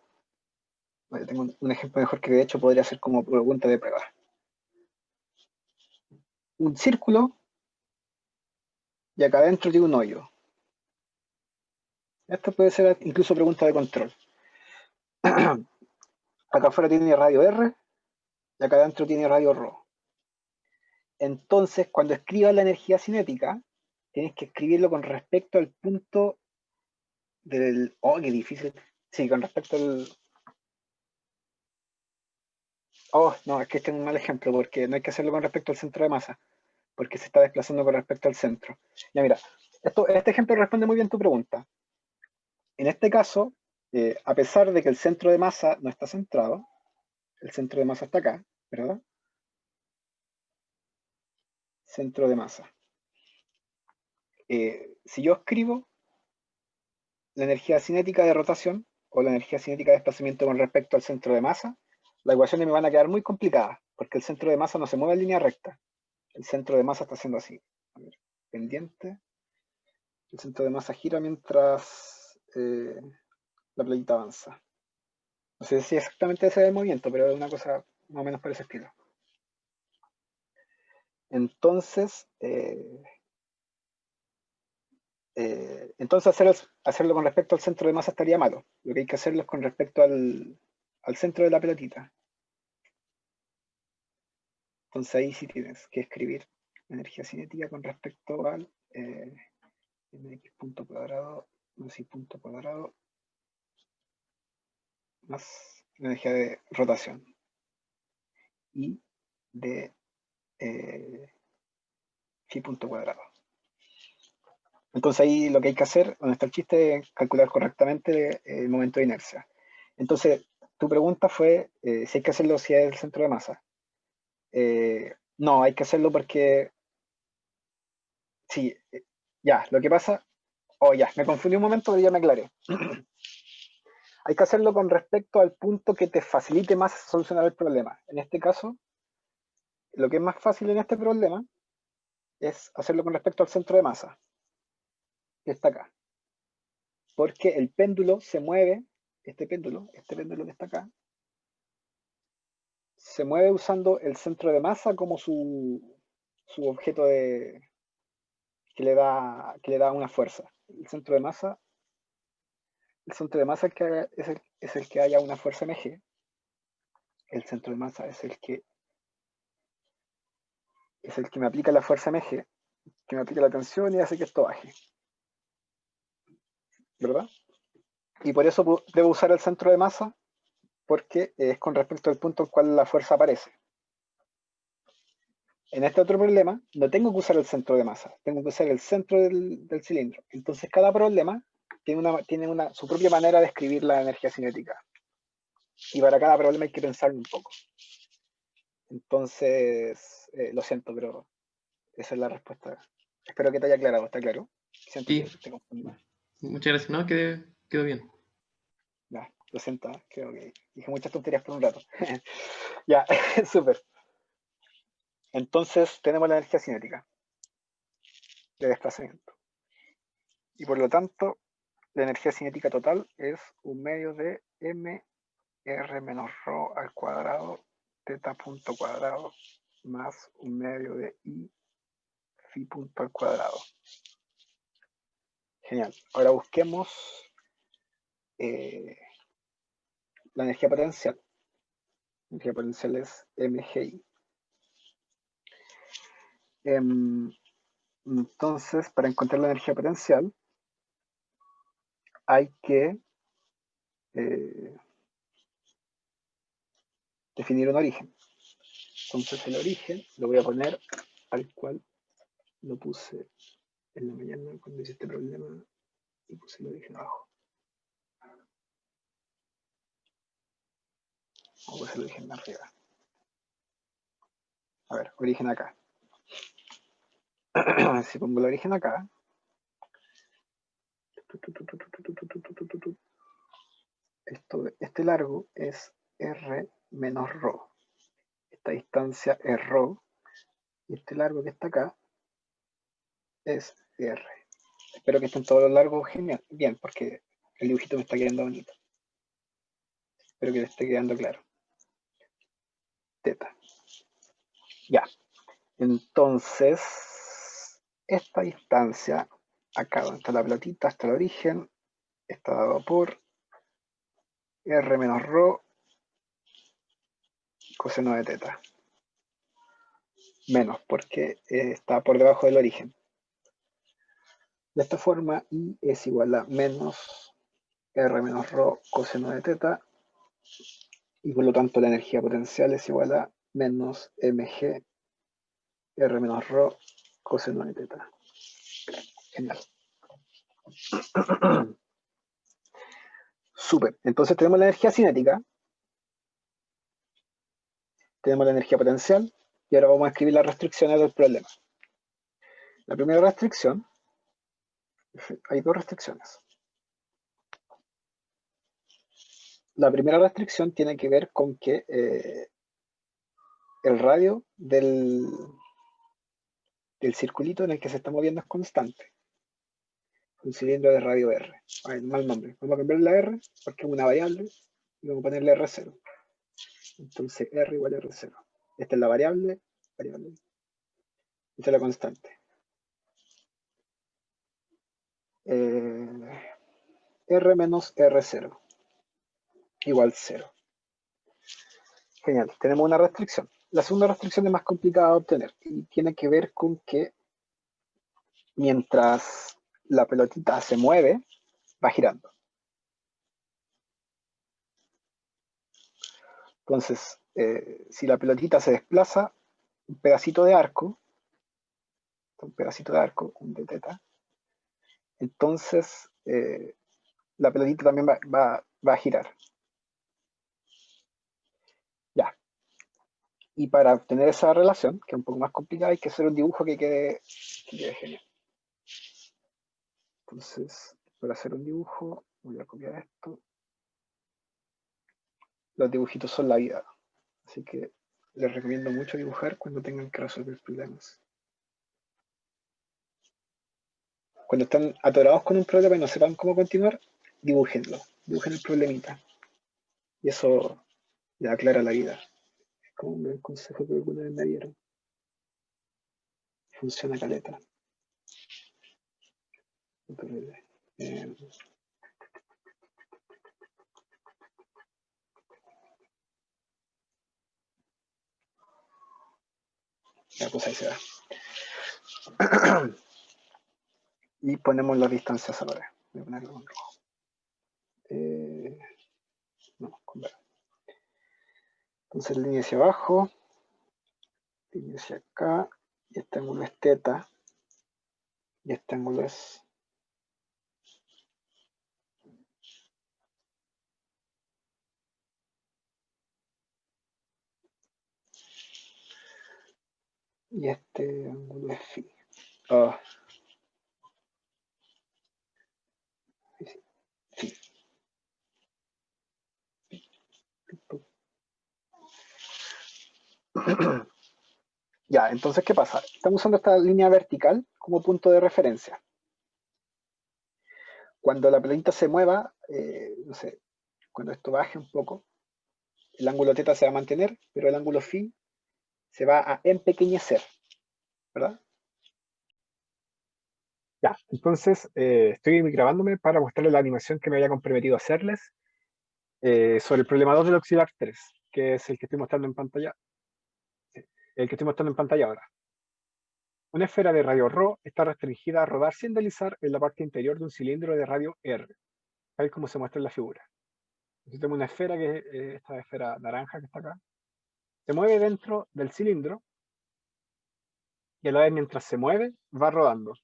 bueno, tengo un ejemplo mejor que de hecho podría ser como pregunta de prueba. Un círculo y acá adentro tiene un hoyo. Esto puede ser incluso pregunta de control. Acá afuera tiene radio R y acá adentro tiene radio ρ. Entonces, cuando escribas la energía cinética, tienes que escribirlo con respecto al punto del... Oh, qué difícil. Sí, con respecto al... Oh, no, es que este es un mal ejemplo, porque no hay que hacerlo con respecto al centro de masa, porque se está desplazando con respecto al centro. Ya mira, este ejemplo responde muy bien tu pregunta. En este caso, a pesar de que el centro de masa no está centrado, el centro de masa está acá, ¿verdad? Centro de masa. Si yo escribo la energía cinética de rotación o la energía cinética de desplazamiento con respecto al centro de masa, las ecuaciones me van a quedar muy complicadas, porque el centro de masa no se mueve en línea recta. El centro de masa está haciendo así. A ver, pendiente. El centro de masa gira mientras la pelotita avanza. No sé si exactamente ese es el movimiento, pero es una cosa más o menos por ese estilo. Entonces, hacerlo con respecto al centro de masa estaría malo. Lo que hay que hacerlo es con respecto al centro de la pelotita. Entonces ahí sí tienes que escribir energía cinética con respecto al mx punto cuadrado más y punto cuadrado más energía de rotación y de phi punto cuadrado. Entonces ahí lo que hay que hacer, donde está el chiste, es calcular correctamente el momento de inercia. Entonces, tu pregunta fue si hay que hacerlo si es el centro de masa. No, hay que hacerlo porque... Sí, ya, lo que pasa... Oh, ya, me confundí un momento, pero ya me aclaré. Hay que hacerlo con respecto al punto que te facilite más solucionar el problema. En este caso, lo que es más fácil en este problema es hacerlo con respecto al centro de masa, que está acá. Porque el péndulo se mueve, este péndulo que está acá, se mueve usando el centro de masa como su objeto que le da una fuerza. El centro de masa es el que haya una fuerza mg. El centro de masa es el que me aplica la fuerza mg, que me aplica la tensión y hace que esto baje. ¿Verdad? Y por eso debo usar el centro de masa, porque es con respecto al punto en el cual la fuerza aparece. En este otro problema, no tengo que usar el centro de masa, tengo que usar el centro del cilindro. Entonces, cada problema tiene su propia manera de escribir la energía cinética. Y para cada problema hay que pensar un poco. Entonces, lo siento, pero esa es la respuesta. Espero que te haya aclarado, ¿está claro? Siento Sí. que te confundí más. Muchas gracias. No, quedó bien. Ya, lo siento, creo que dije muchas tonterías por un rato. Ya, súper. Entonces, tenemos la energía cinética de desplazamiento. Y por lo tanto, la energía cinética total es un medio de mr menos rho al cuadrado teta punto cuadrado más un medio de i phi punto al cuadrado. Genial. Ahora busquemos la energía potencial. La energía potencial es mgi. Entonces, para encontrar la energía potencial, hay que definir un origen. Entonces, el origen lo voy a poner tal cual lo puse en la mañana cuando hice este problema y puse el origen abajo. Vamos a poner el origen arriba. A ver, origen acá. Si pongo el origen acá, este largo es r menos rho. Esta distancia es rho. Y este largo que está acá es r. Espero que estén todos los largos genial, bien, porque el dibujito me está quedando bonito. Espero que le esté quedando claro. Teta. Ya. Entonces, esta distancia, acá donde está la pelotita, hasta el origen, está dado por r menos rho coseno de teta. Menos, porque está por debajo del origen. De esta forma, I es igual a menos r menos rho coseno de teta, y por lo tanto la energía potencial es igual a menos mg r menos rho coseno de teta. Genial. Súper. Entonces tenemos la energía cinética, tenemos la energía potencial, y ahora vamos a escribir las restricciones del problema. La primera restricción, hay dos restricciones. La primera restricción tiene que ver con que el radio del circulito en el que se está moviendo es constante. un cilindro de radio R. Ay, mal nombre. Vamos a cambiar la R porque es una variable y vamos a ponerle R0. Entonces R igual a R0. Esta es la variable. Esta es la constante. R menos R0 igual 0. Genial, tenemos una restricción. La segunda restricción es más complicada de obtener y tiene que ver con que mientras la pelotita se mueve, va girando. Entonces, si la pelotita se desplaza, un pedacito de arco, un de teta, entonces la pelotita también va a girar. Ya. Y para obtener esa relación, que es un poco más complicada, hay que hacer un dibujo que quede genial. Entonces, para hacer un dibujo, voy a copiar esto. Los dibujitos son la vida. Así que les recomiendo mucho dibujar cuando tengan que resolver problemas. Cuando están atorados con un problema y no sepan cómo continuar, dibújenlo. Dibujen el problemita. Y eso le aclara la vida. Es como un gran consejo que alguna vez me dieron. Funciona caleta. Ya, pues ahí se va. Y ponemos las distancias ahora. Voy a ponerlo con rojo. No, con verde. Entonces línea hacia abajo, línea hacia acá, y este ángulo es teta, y este ángulo es y este ángulo es phi. Oh. Sí. Ya, entonces, ¿qué pasa? Estamos usando esta línea vertical como punto de referencia. Cuando la pelotita se mueva, no sé, cuando esto baje un poco, el ángulo teta se va a mantener, pero el ángulo phi se va a empequeñecer, ¿verdad? Ya, entonces estoy grabándome para mostrarles la animación que me había comprometido a hacerles sobre el problema 2 del auxiliar 3, que es el que estoy mostrando en pantalla. Sí, el que estoy mostrando en pantalla ahora. Una esfera de radio ρ está restringida a rodar sin deslizar en la parte interior de un cilindro de radio R, tal como se muestra en la figura. Entonces tenemos una esfera, que es esta esfera naranja que está acá. Se mueve dentro del cilindro y a la vez mientras se mueve va rodando.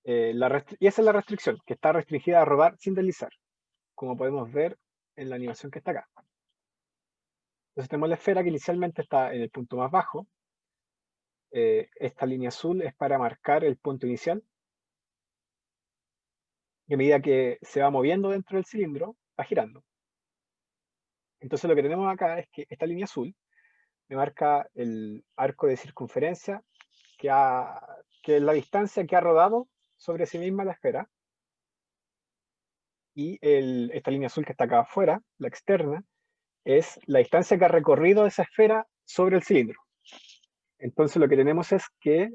Y esa es la restricción, que está restringida a rodar sin deslizar, como podemos ver en la animación que está acá. Entonces tenemos la esfera que inicialmente está en el punto más bajo. Esta línea azul es para marcar el punto inicial. Y a medida que se va moviendo dentro del cilindro, va girando. Entonces lo que tenemos acá es que esta línea azul me marca el arco de circunferencia que es la distancia que ha rodado sobre sí misma la esfera. Y esta línea azul que está acá afuera, la externa, es la distancia que ha recorrido esa esfera sobre el cilindro. Entonces lo que tenemos es que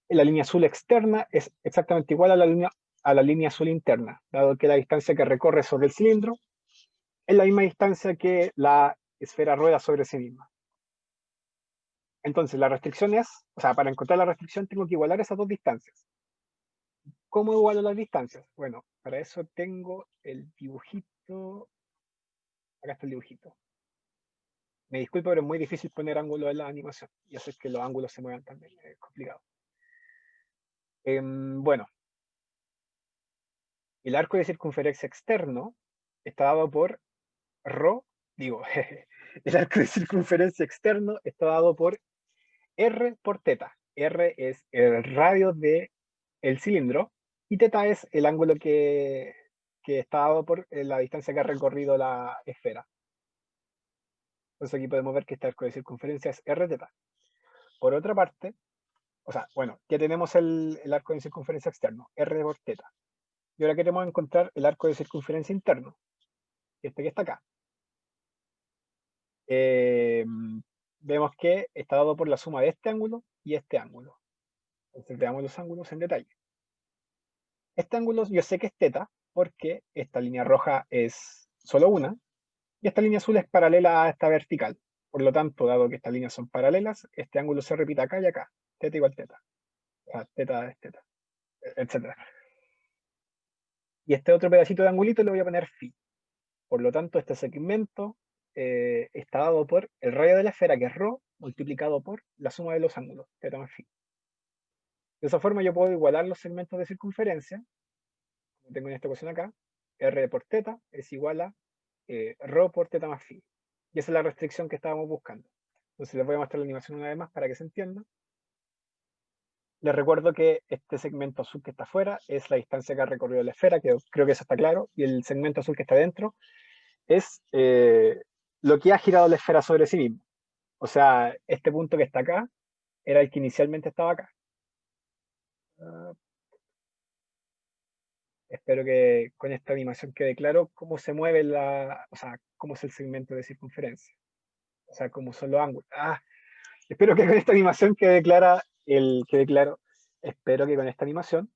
la línea azul externa es exactamente igual a la línea azul interna, dado que la distancia que recorre sobre el cilindro es la misma distancia que la esfera rueda sobre sí misma. Entonces la restricción es, o sea, para encontrar la restricción tengo que igualar esas dos distancias. ¿Cómo igualo las distancias? Bueno, para eso tengo el dibujito. Acá está el dibujito. Me disculpo, pero es muy difícil poner ángulo en la animación y hacer que los ángulos se muevan también. Es complicado. Bueno, el arco de circunferencia externo está dado por el arco de circunferencia externo está dado por R por teta. R es el radio del cilindro y teta es el ángulo que está dado por la distancia que ha recorrido la esfera. Entonces aquí podemos ver que este arco de circunferencia es r teta. Por otra parte, o sea, bueno, ya tenemos el arco de circunferencia externo, r por teta. Y ahora queremos encontrar el arco de circunferencia interno, este que está acá. Vemos que está dado por la suma de este ángulo y este ángulo. Entonces veamos los ángulos en detalle. Este ángulo yo sé que es teta porque esta línea roja es solo una y esta línea azul es paralela a esta vertical. Por lo tanto, dado que estas líneas son paralelas, este ángulo se repite acá y acá. Teta igual teta. O sea, teta es teta, etc. Y este otro pedacito de angulito le voy a poner phi. Por lo tanto, este segmento está dado por el radio de la esfera, que es ρ, multiplicado por la suma de los ángulos, teta más phi. De esa forma yo puedo igualar los segmentos de circunferencia, como tengo en esta ecuación acá, r por teta es igual a ρ por teta más phi. Y esa es la restricción que estábamos buscando. Entonces les voy a mostrar la animación una vez más para que se entienda. Les recuerdo que este segmento azul que está afuera es la distancia que ha recorrido la esfera, que creo que eso está claro, y el segmento azul que está dentro es lo que ha girado la esfera sobre sí mismo. O sea, este punto que está acá era el que inicialmente estaba acá. Espero que con esta animación quede claro cómo se mueve o sea, cómo es el segmento de circunferencia. O sea, cómo son los ángulos. Espero que con esta animación quede claro. Espero que con esta animación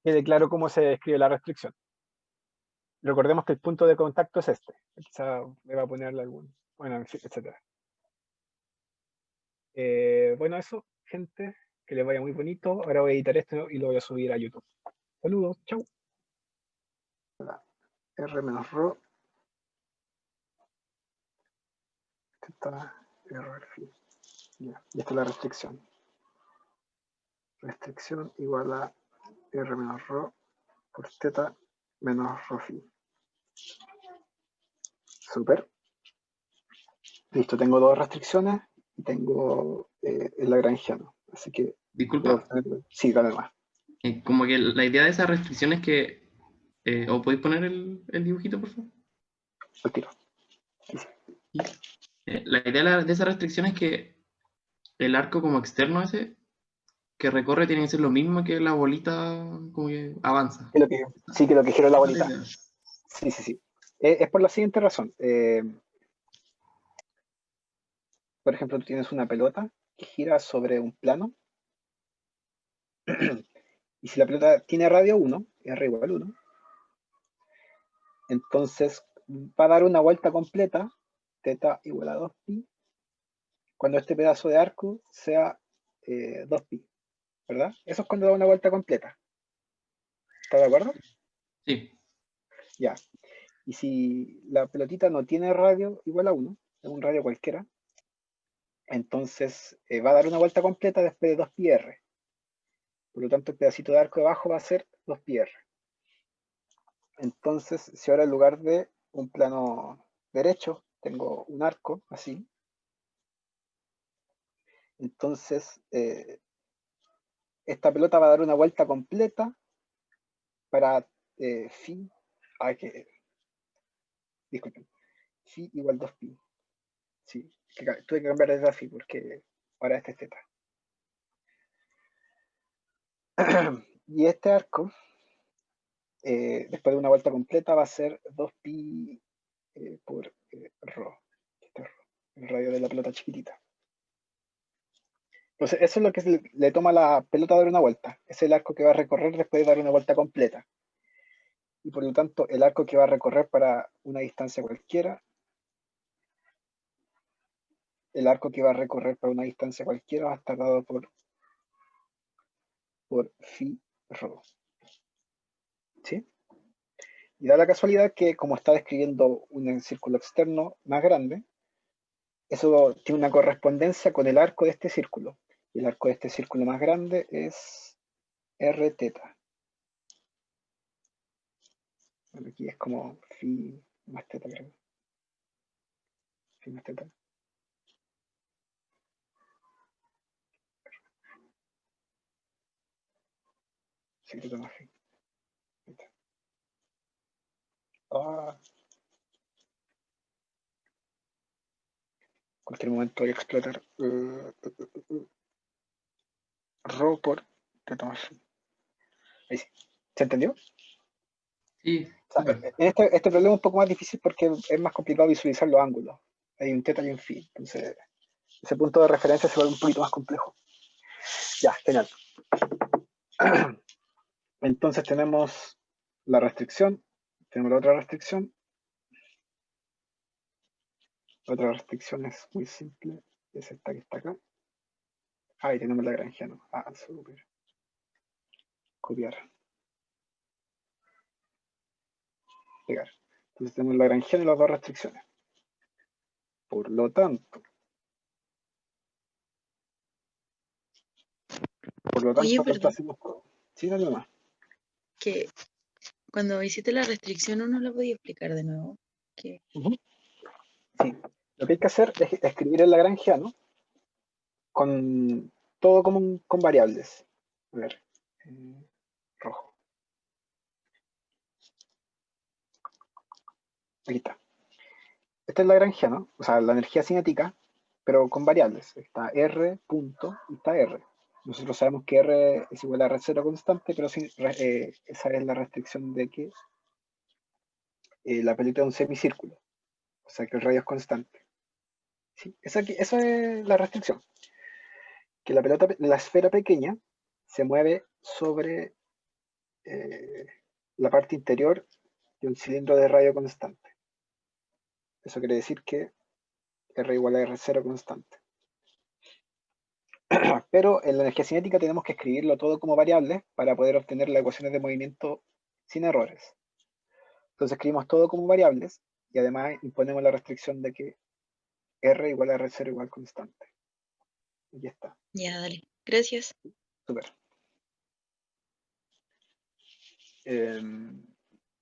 quede claro cómo se describe la restricción. Recordemos que el punto de contacto es este. Quizá me va a ponerle algún. Bueno, en fin, etc. Bueno, eso, gente. Que les vaya muy bonito. Ahora voy a editar esto y lo voy a subir a YouTube. Saludos, chau. R menos ρ. Teta R phi. Ya, y esta es la restricción. Restricción igual a R menos ρ por teta menos ρ phi. Súper. Listo, tengo dos restricciones y tengo el lagrangiano. Así que. Disculpa, Sí, dale más. como que la idea de esa restricción es que, ¿o podéis poner el dibujito, por favor? Al tiro. La idea de esa restricción es que el arco como externo ese que recorre tiene que ser lo mismo que la bolita como que avanza. Sí, que lo que gira la bolita. Sí. Es por la siguiente razón. Por ejemplo, tú tienes una pelota que gira sobre un plano. Y si la pelota tiene radio 1, R igual 1, entonces va a dar una vuelta completa, teta igual a 2pi, cuando este pedazo de arco sea 2pi, ¿verdad? Eso es cuando da una vuelta completa. ¿Estás de acuerdo? Sí. Ya. Y si la pelotita no tiene radio igual a 1, es un radio cualquiera, entonces va a dar una vuelta completa después de 2pi r. Por lo tanto, el pedacito de arco de abajo va a ser 2pi r. Entonces, si ahora en lugar de un plano derecho tengo un arco así, entonces esta pelota va a dar una vuelta completa para phi, disculpen, phi igual 2pi. Sí, tuve que cambiar de phi porque ahora este es teta. Y este arco, después de una vuelta completa, va a ser 2pi por ρ, el radio de la pelota chiquitita. Entonces, eso es lo que le toma a la pelota dar una vuelta. Es el arco que va a recorrer después de dar una vuelta completa. Y por lo tanto, el arco que va a recorrer para una distancia cualquiera, va a estar dado por phi ρ. ¿Sí? Y da la casualidad que, como está describiendo un círculo externo más grande, eso tiene una correspondencia con el arco de este círculo. Y el arco de este círculo más grande es r teta. Bueno, aquí es como phi más teta, creo. Phi más teta. Sí, teta más phi. cualquier momento voy a explotar rho por teta más phi. Ahí sí. ¿Se entendió? Sí, O sea, súper. este problema es un poco más difícil porque es más complicado visualizar los ángulos. Hay un teta y un phi. Entonces, ese punto de referencia se vuelve un poquito más complejo. Ya, genial. Entonces tenemos la restricción, tenemos la otra restricción. La otra restricción es muy simple, es esta que está acá. Ahí tenemos la Lagrangiano. Súper. Copiar. Pegar. Entonces tenemos la Lagrangiano y las dos restricciones. Por lo tanto, Oye, perdón, reemplacemos todo. Sí, no hay nada más. que cuando hiciste la restricción no la podía explicar de nuevo. Que Sí. Lo que hay que hacer es escribir el Lagrangiano con todo como con variables. A ver. Rojo. Aquí está. Esta es la Lagrangiano, o sea, la energía cinética, pero con variables. Está R punto y está R. Nosotros sabemos que R es igual a R0 constante, pero esa es la restricción de que la pelota es un semicírculo, o sea que el radio es constante. ¿Sí? Eso es la restricción. Que la esfera pequeña se mueve sobre la parte interior de un cilindro de radio constante. Eso quiere decir que R igual a R0 constante. Pero en la energía cinética tenemos que escribirlo todo como variable para poder obtener las ecuaciones de movimiento sin errores. Entonces escribimos todo como variables y además imponemos la restricción de que R igual a R0 igual constante. Y ya está. ya, dale. Gracias. Súper.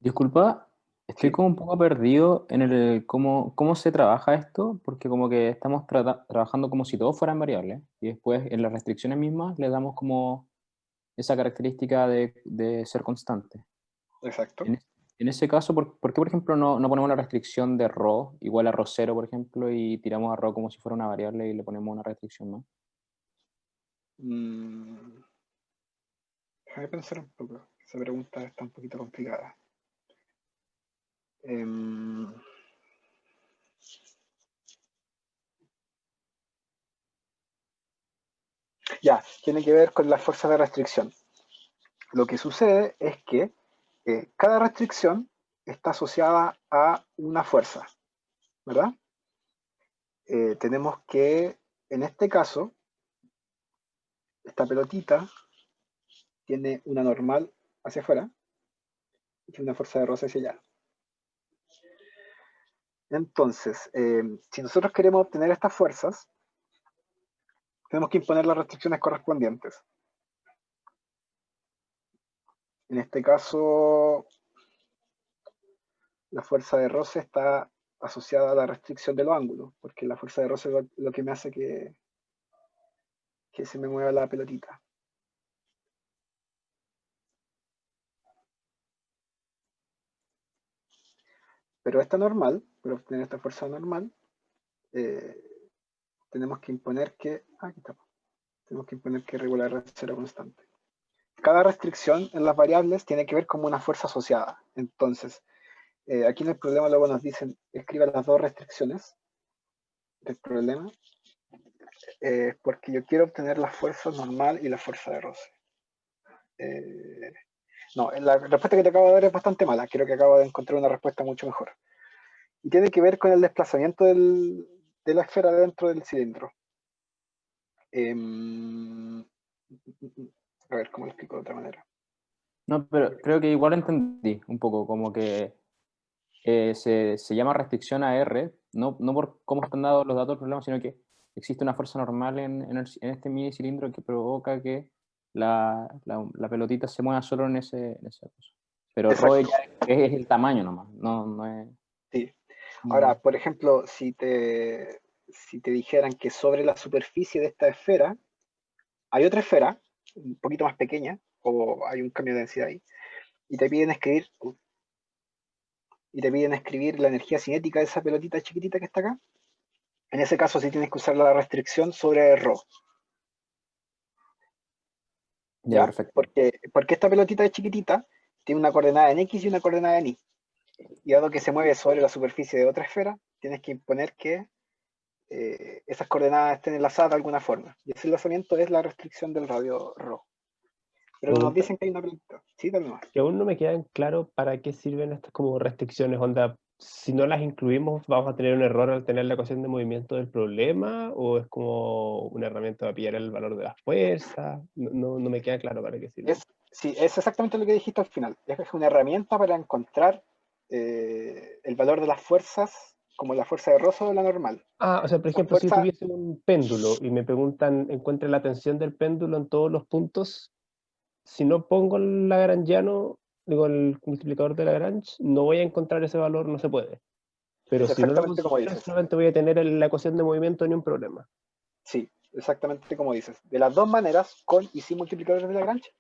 Disculpa, estoy Sí. como un poco perdido en el cómo se trabaja esto, porque como que estamos trabajando como si todo fueran variables, y después en las restricciones mismas le damos como esa característica de ser constante. Exacto. En ese caso, ¿por qué, por ejemplo, no ponemos la restricción de ρ igual a ρ0, por ejemplo, y tiramos a ρ como si fuera una variable y le ponemos una restricción más? Déjame pensar un poco. Esa pregunta está un poquito complicada. Ya, tiene que ver con las fuerzas de restricción. Lo que sucede es que cada restricción está asociada a una fuerza, ¿verdad? Tenemos que, en este caso, esta pelotita tiene una normal hacia afuera y tiene una fuerza de roce hacia allá. Entonces, si nosotros queremos obtener estas fuerzas, tenemos que imponer las restricciones correspondientes. En este caso, la fuerza de roce está asociada a la restricción de los ángulos, porque la fuerza de roce es lo que me hace que se me mueva la pelotita. Pero esta normal, para obtener esta fuerza normal, tenemos que imponer que, aquí está, tenemos que imponer que regular R0 constante. Cada restricción en las variables tiene que ver como una fuerza asociada. Entonces, aquí en el problema luego nos dicen, escriba las dos restricciones del problema, porque yo quiero obtener la fuerza normal y la fuerza de roce. No, la respuesta que te acabo de dar es bastante mala. Creo que acabo de encontrar una respuesta mucho mejor. Y tiene que ver con el desplazamiento de la esfera dentro del cilindro. A ver, ¿cómo lo explico de otra manera? No, pero creo que igual entendí un poco, como que se llama restricción a R, no por cómo están dados los datos del problema, sino que existe una fuerza normal en este mini cilindro que provoca que la pelotita se mueva solo en esa cosa. Pero ρ ya es el tamaño nomás, no es... Sí. Ahora, por ejemplo, si te dijeran que sobre la superficie de esta esfera hay otra esfera, un poquito más pequeña, o hay un cambio de densidad ahí, y te piden escribir la energía cinética de esa pelotita chiquitita que está acá, En ese caso sí tienes que usar la restricción sobre rho. Ya, ¿Ya? perfecto. Porque esta pelotita es chiquitita, tiene una coordenada en X y una coordenada en Y. Y dado que se mueve sobre la superficie de otra esfera, tienes que imponer que esas coordenadas estén enlazadas de alguna forma. Y ese enlazamiento es la restricción del radio rho. Pero nos Pregunta, dicen que hay una pelotita. Sí, dale nomás. que aún no me quedan claro para qué sirven estas como restricciones, onda, si no las incluimos, ¿vamos a tener un error al tener la ecuación de movimiento del problema? ¿O es como una herramienta para pillar el valor de la fuerza? No me queda claro para qué sirve. Sí, es exactamente lo que dijiste al final. Es una herramienta para encontrar el valor de las fuerzas, como la fuerza de Rosso o la normal. Ah, o sea, por Esa ejemplo, si yo fuerza, tuviese un péndulo y me preguntan, encuentre la tensión del péndulo en todos los puntos, si no pongo el lagrangiano, digo, el multiplicador de Lagrange, no voy a encontrar ese valor, no se puede. Pero es si no lo exactamente como considero, dices. solamente voy a tener la ecuación de movimiento, ni un problema. Sí, exactamente como dices. De las dos maneras, con y sin multiplicadores de Lagrange,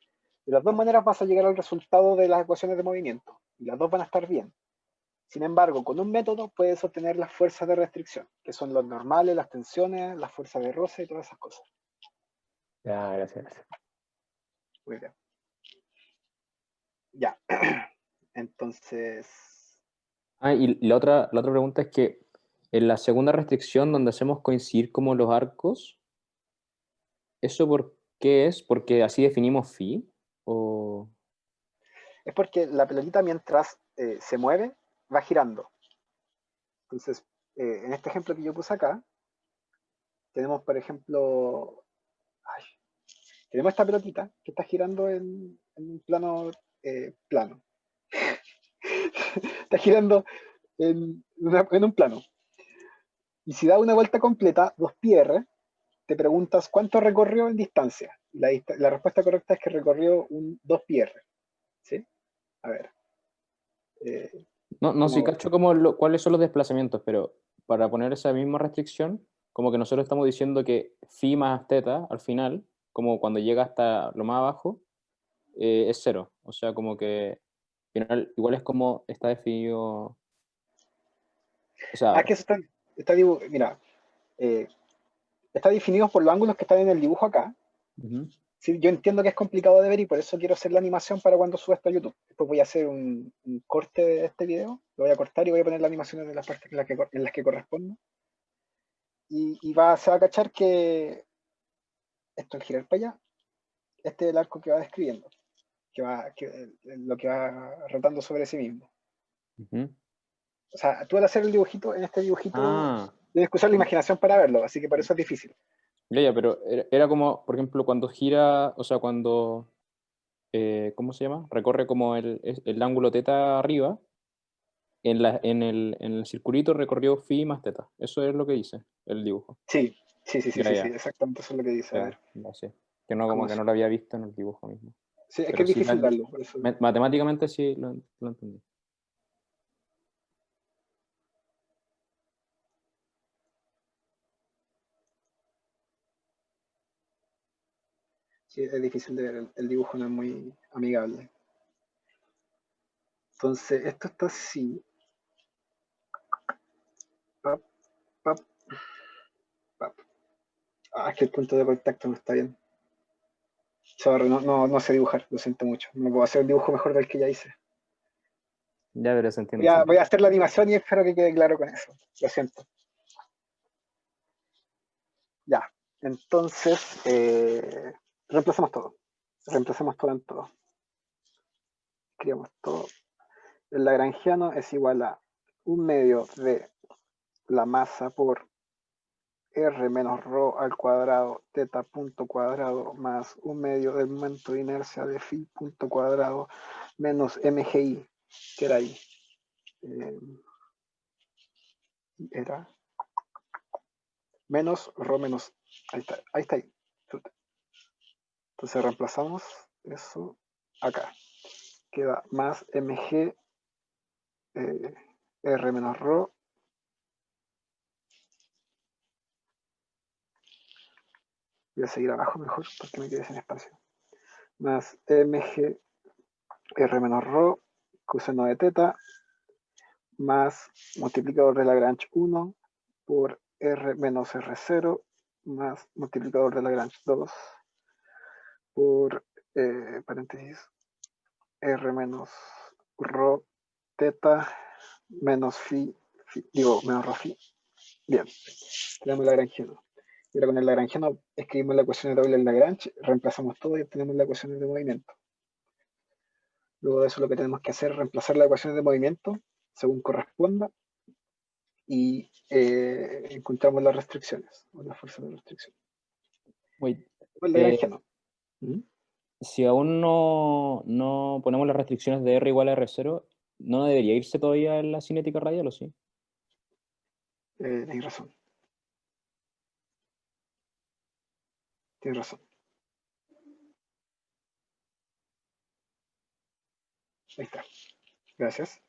de las dos maneras vas a llegar al resultado de las ecuaciones de movimiento. Y las dos van a estar bien. Sin embargo, con un método puedes obtener las fuerzas de restricción, que son los normales, las tensiones, las fuerzas de roce y todas esas cosas. Ya, gracias. Muy bien. Ya. Entonces, Ah, y la otra pregunta es que en la segunda restricción, donde hacemos coincidir como los arcos, ¿eso por qué es? ¿Porque así definimos phi? ¿O...? es porque la pelotita mientras se mueve, va girando. Entonces, en este ejemplo que yo puse acá, tenemos, por ejemplo, tenemos esta pelotita que está girando en un plano plano. Está girando en un plano. Y si da una vuelta completa, 2πr, te preguntas cuánto recorrió en distancia. La respuesta correcta es que recorrió un 2πr. ¿Sí? A ver. No, sí cacho como cuáles son los desplazamientos, pero para poner esa misma restricción, como que nosotros estamos diciendo que phi más teta al final, como cuando llega hasta lo más abajo, es cero. O sea, como que al final igual es como está definido. O sea, Que eso mira, está definido por los ángulos que están en el dibujo acá. Sí, yo entiendo que es complicado de ver y por eso quiero hacer la animación para cuando suba esto a YouTube. Después voy a hacer un corte de este video, lo voy a cortar y voy a poner la animación en las partes en las que corresponde. Y se va a cachar que esto al girar para allá, este es el arco que va describiendo, lo que va rotando sobre sí mismo. O sea, tú al hacer el dibujito, en este dibujito, tienes que usar la imaginación para verlo, así que por eso es difícil. Ya, pero era como, por ejemplo, cuando gira, o sea, cuando, ¿cómo se llama? Recorre como el ángulo teta arriba, en el circulito recorrió phi más teta. Eso es lo que dice el dibujo. Sí, Ya. exactamente eso es lo que dice. A ver. Ya sé. Que no, como que no lo había visto en el dibujo mismo. Sí, es Pero que es sí, difícil verlo, por eso. matemáticamente sí lo entendí. Sí, es difícil de ver, el dibujo no es muy amigable. Entonces, esto está así. Pap, pap, pap. Es que el punto de contacto no está bien. Sorry, no sé dibujar, lo siento mucho. No puedo hacer un dibujo mejor del que ya hice. Ya, pero se entiende. Voy a hacer la animación y espero que quede claro con eso. Lo siento. Ya, entonces, reemplacemos todo. Reemplacemos todo en todo. Escribamos todo. El lagrangiano es igual a 1/2 de la masa por R menos rho al cuadrado teta punto cuadrado más 1/2 del momento de inercia de phi punto cuadrado menos mgi, que era ahí. Era menos rho menos, ahí está ahí. Entonces reemplazamos eso acá. Queda más mg R menos rho voy a seguir abajo mejor porque me quedé sin espacio. Más mg R menos rho coseno de teta más multiplicador de Lagrange 1 por R menos R0 más multiplicador de Lagrange 2 por paréntesis R menos rho teta menos phi, menos rho phi. Bien, tenemos el lagrangiano. Y ahora con el lagrangiano escribimos la ecuación de doble en Lagrange, reemplazamos todo y obtenemos la ecuación de movimiento. Luego de eso lo que tenemos que hacer es reemplazar la ecuación de movimiento según corresponda y encontramos las restricciones o las fuerzas de restricción. Wait, El lagrangiano. si aún no ponemos las restricciones de R igual a R0, ¿no debería irse todavía en la cinética radial o sí? Tienes razón. Tienes razón. Ahí está. Gracias.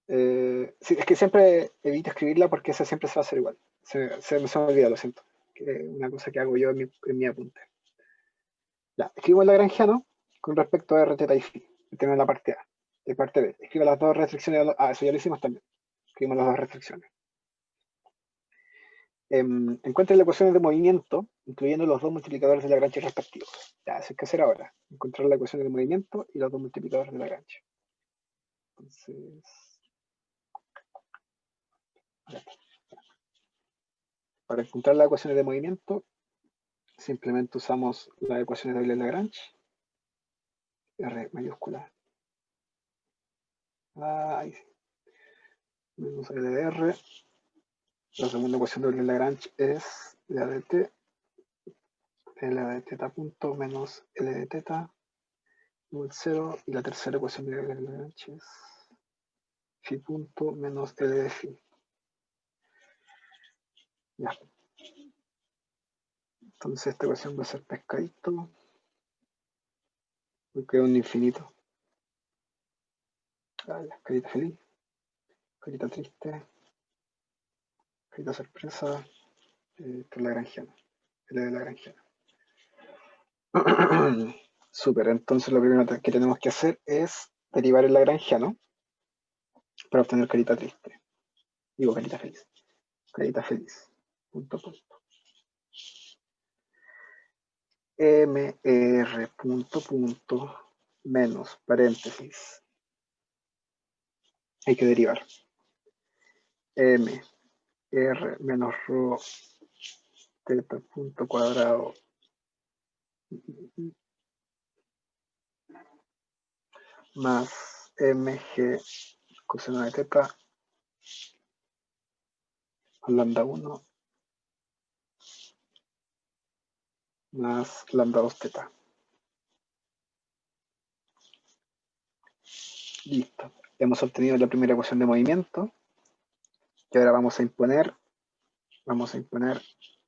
Sí, es que siempre evito escribirla porque esa siempre se va a hacer igual. Se me olvida, lo siento. Que es una cosa que hago yo en mi apunte. Ya, escribo el lagrangiano con respecto a R, teta y phi. Tenemos la parte A. Y parte B. Escribo las dos restricciones. Eso ya lo hicimos también. Escribimos las dos restricciones. Encuentre las ecuaciones de movimiento, incluyendo los dos multiplicadores de Lagrange respectivos. Ya, eso hay que hacer ahora. Encontrar la ecuación de movimiento y los dos multiplicadores de Lagrange. Entonces, para encontrar las ecuaciones de movimiento, simplemente usamos las ecuaciones de Lagrange. R mayúscula. Ahí sí. Menos L de R. La segunda ecuación de Lagrange es la de T. L de teta punto menos L de teta igual 0. Y la tercera ecuación de Lagrange es phi punto menos L de phi. Ya. Entonces esta ecuación va a ser pescadito. Porque es un infinito. Carita feliz. Carita triste. Carita sorpresa. Esto es lagrangiano. L de lagrangiano. Súper, entonces lo primero que tenemos que hacer es derivar el lagrangiano para obtener carita triste. Digo carita feliz. Carita feliz. Punto. MR menos paréntesis. Hay que derivar. MR menos rho teta punto cuadrado más mg coseno de teta más lambda 1 más lambda 2 teta. Listo. Hemos obtenido la primera ecuación de movimiento. Y ahora vamos a imponer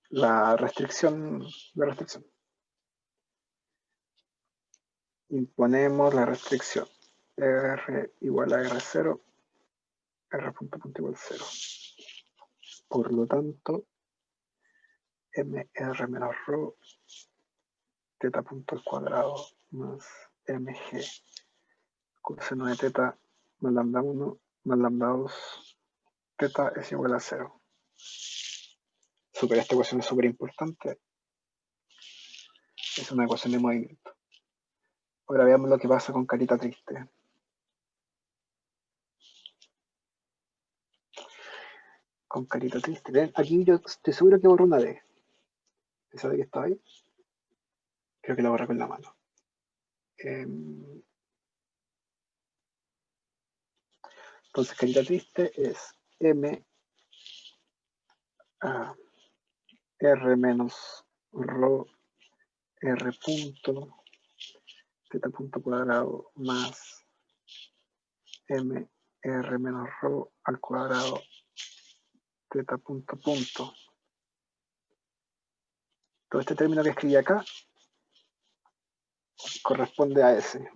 la restricción. Imponemos la restricción. R igual a R0. R punto igual 0. Por lo tanto, MR menos rho teta punto al cuadrado más mg coseno de teta más lambda 1 más lambda 2 teta es igual a 0. Esta ecuación es súper importante. Es una ecuación de movimiento. Ahora veamos lo que pasa con carita triste. Con carita triste. ¿Ven? Aquí yo estoy seguro que borro una D. ¿Esa D que está ahí? Creo que la borré con la mano. Entonces carita triste es M a R menos rho R punto teta punto cuadrado más M R menos rho al cuadrado teta punto. Todo este término que escribí acá corresponde a ese. Voy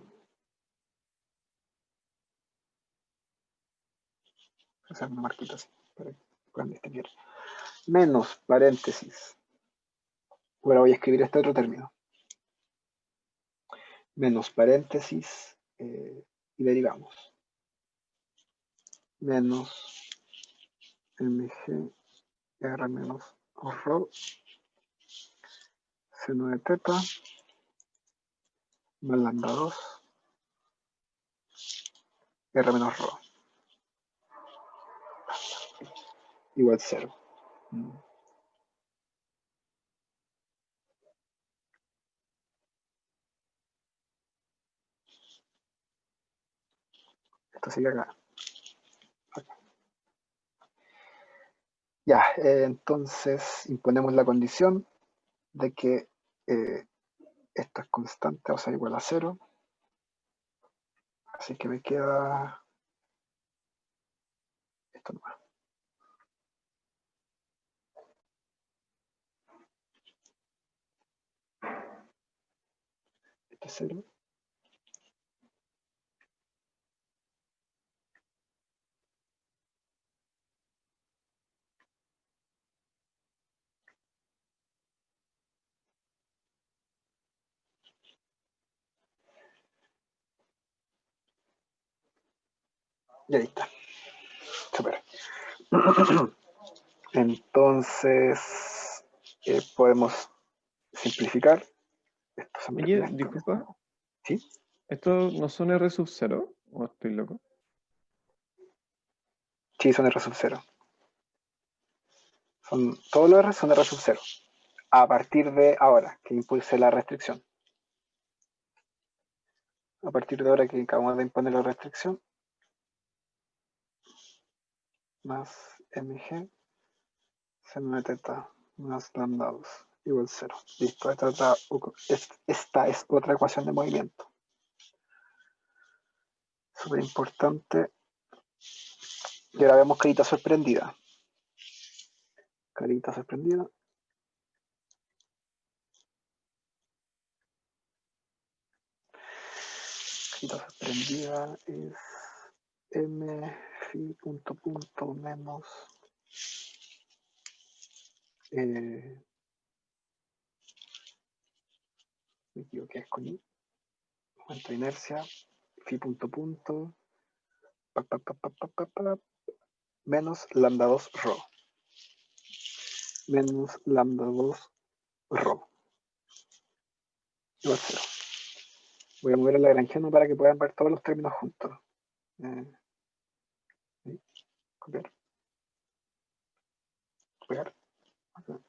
a hacer una marquita así para que puedan distinguir. Menos paréntesis. Ahora voy a escribir este otro término. Menos paréntesis y derivamos. Menos mg r menos rho seno de teta más lambda 2 r menos rho igual 0. Esto sigue acá. Ya, entonces imponemos la condición de que esto es constante, o sea, igual a 0. Así que me queda esto nomás. Este es 0. Y ahí está. Super. Entonces, podemos simplificar. Esto se me Oye, olvida esto. disculpa. ¿Sí? ¿Esto no son R sub 0? ¿O estoy loco? Sí, son R sub 0. Todos los R son R sub 0. A partir de ahora, que impulse la restricción. A partir de ahora que acabamos de imponer la restricción, más mg seno de teta más lambda 2 igual 0. Listo, esta es otra ecuación de movimiento. Súper importante. Y ahora vemos carita sorprendida. Carita sorprendida. Carita sorprendida es m phi punto punto menos me equivoqué, es con i. Momento de inercia, phi punto punto, menos lambda 2 rho. Menos lambda 2 rho. Igual 0. Voy a mover a la granjana para que puedan ver todos los términos juntos. Copiar. Pegar. Acá.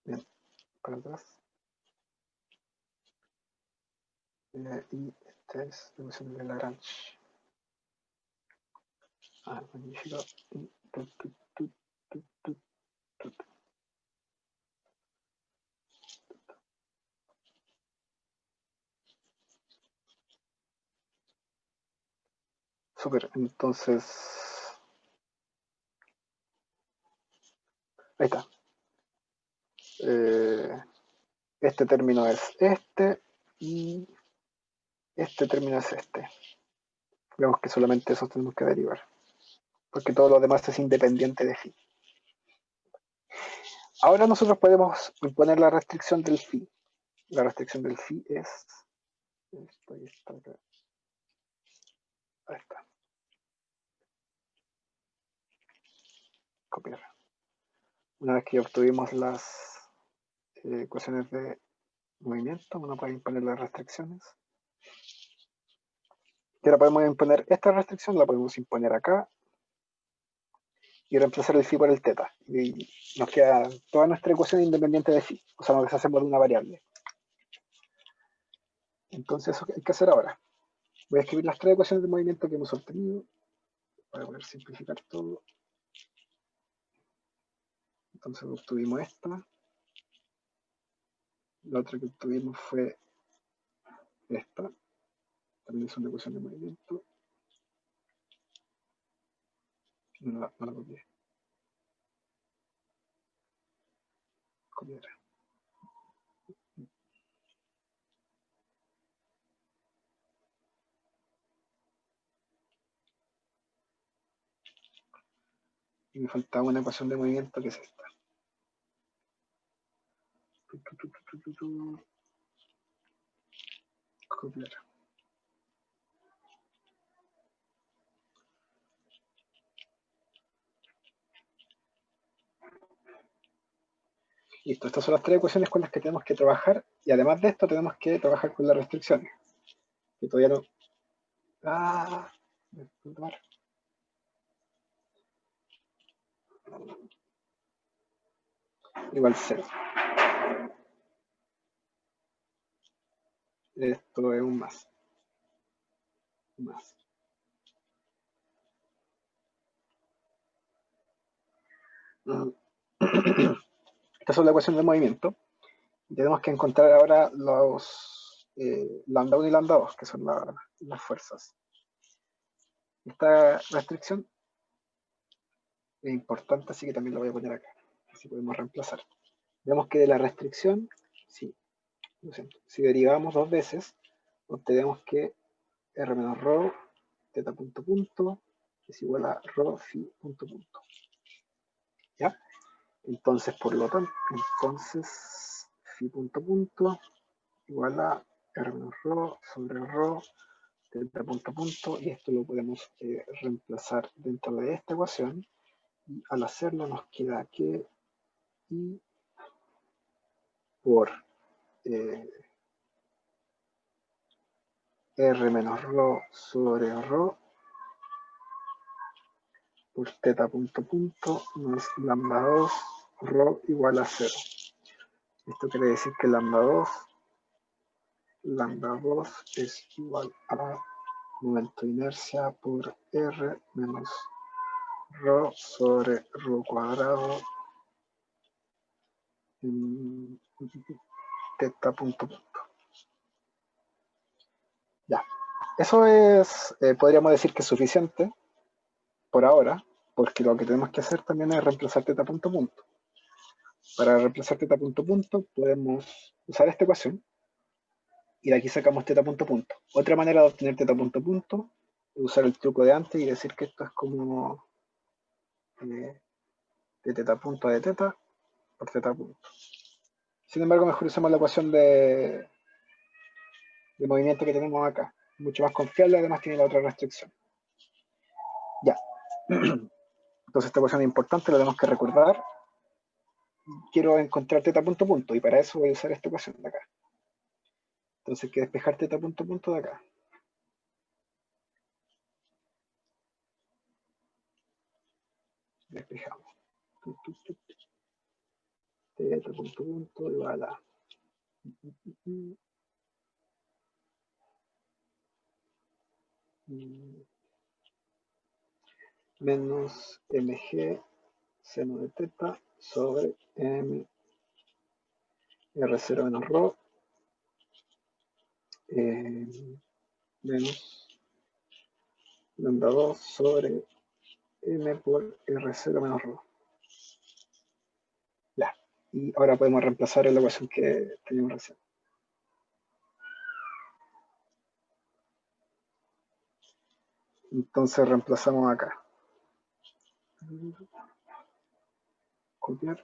Bien. Para atrás. Y esta es la ecuación de Lagrange. Magnífico. Super, entonces ahí está. Este término es este y este término es este. Vemos que solamente eso tenemos que derivar, porque todo lo demás es independiente de phi. Ahora nosotros podemos imponer la restricción del phi. La restricción del phi es esto y esto acá. Ahí está. Copiar. Una vez que obtuvimos las ecuaciones de movimiento, uno puede imponer las restricciones. Y ahora podemos imponer esta restricción, la podemos imponer acá y reemplazar el phi por el teta. Y nos queda toda nuestra ecuación independiente de phi. O sea, nos deshacemos de una variable. Entonces eso hay que hacer ahora. Voy a escribir las tres ecuaciones de movimiento que hemos obtenido para poder simplificar todo. Entonces obtuvimos esta. La otra que obtuvimos fue esta. También es una ecuación de movimiento. No la copié. Copiar. Y me faltaba una ecuación de movimiento que es esta. Copiar. Listo, estas son las tres ecuaciones con las que tenemos que trabajar, y además de esto tenemos que trabajar con las restricciones, que todavía no... Ah, igual 0. Esto es un más. Estas son las ecuaciones de movimiento. Y tenemos que encontrar ahora los lambda 1 y lambda 2, que son las fuerzas. Esta restricción es importante, así que también la voy a poner acá. Así podemos reemplazar. Vemos que de la restricción, sí, lo siento, si derivamos dos veces, obtenemos que R menos ρ, teta punto punto, es igual a ρ phi punto punto. ¿Ya? Entonces, por lo tanto, phi punto punto igual a R menos ρ sobre ρ, teta punto punto, y esto lo podemos reemplazar dentro de esta ecuación, y al hacerlo nos queda que I por R menos ρ sobre ρ por teta punto punto más lambda 2 ρ igual a 0. Esto quiere decir que lambda 2 es igual a momento de inercia por R menos ρ sobre ρ cuadrado en teta punto punto. Ya, eso es, podríamos decir que es suficiente por ahora, porque lo que tenemos que hacer también es reemplazar teta punto punto. Para reemplazar teta punto punto podemos usar esta ecuación y de aquí sacamos teta punto punto. Otra manera de obtener teta punto punto es usar el truco de antes y decir que esto es como de teta punto a de teta por teta punto. Sin embargo, mejor usamos la ecuación de movimiento que tenemos acá. Mucho más confiable, además tiene la otra restricción. Ya. Entonces esta ecuación es importante, la tenemos que recordar. Quiero encontrar teta punto punto y para eso voy a usar esta ecuación de acá. Entonces hay que despejar teta punto punto de acá. Despejamos. Teta punto punto igual a menos mg seno de teta sobre m r0 menos ρ menos lambda 2 sobre m por r0 menos ρ. Ya, y ahora podemos reemplazar en la ecuación que teníamos recién. Entonces reemplazamos acá. Copiar,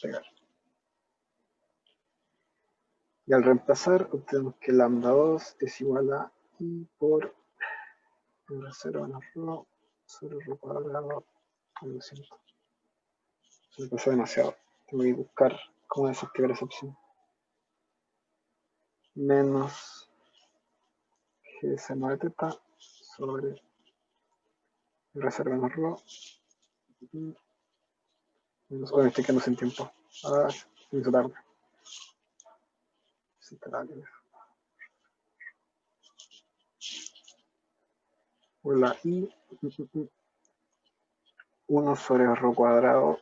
pegar. Y al reemplazar obtenemos que lambda 2 es igual a I por R0 menos ρ sobre ρ cuadrado. Lo siento. Se me pasó demasiado. Tengo que buscar cómo desactivar esa opción. Menos G seno de teta sobre R0 menos ρ. Menos, me estoy quedando sin tiempo. Me hizo tarde. Sí, tarde. La I 1 sobre ρ cuadrado,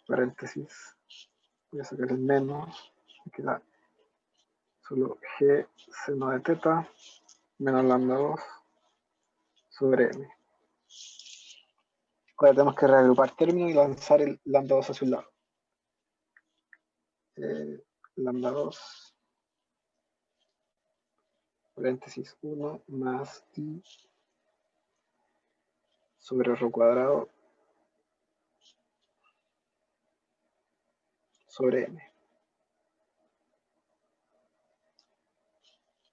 paréntesis, voy a sacar el menos, me queda solo G seno de teta menos lambda 2 sobre M. Ahora tenemos que reagrupar términos y lanzar el lambda 2 hacia un lado. Lambda 2, paréntesis 1 más I sobre ρ cuadrado sobre M.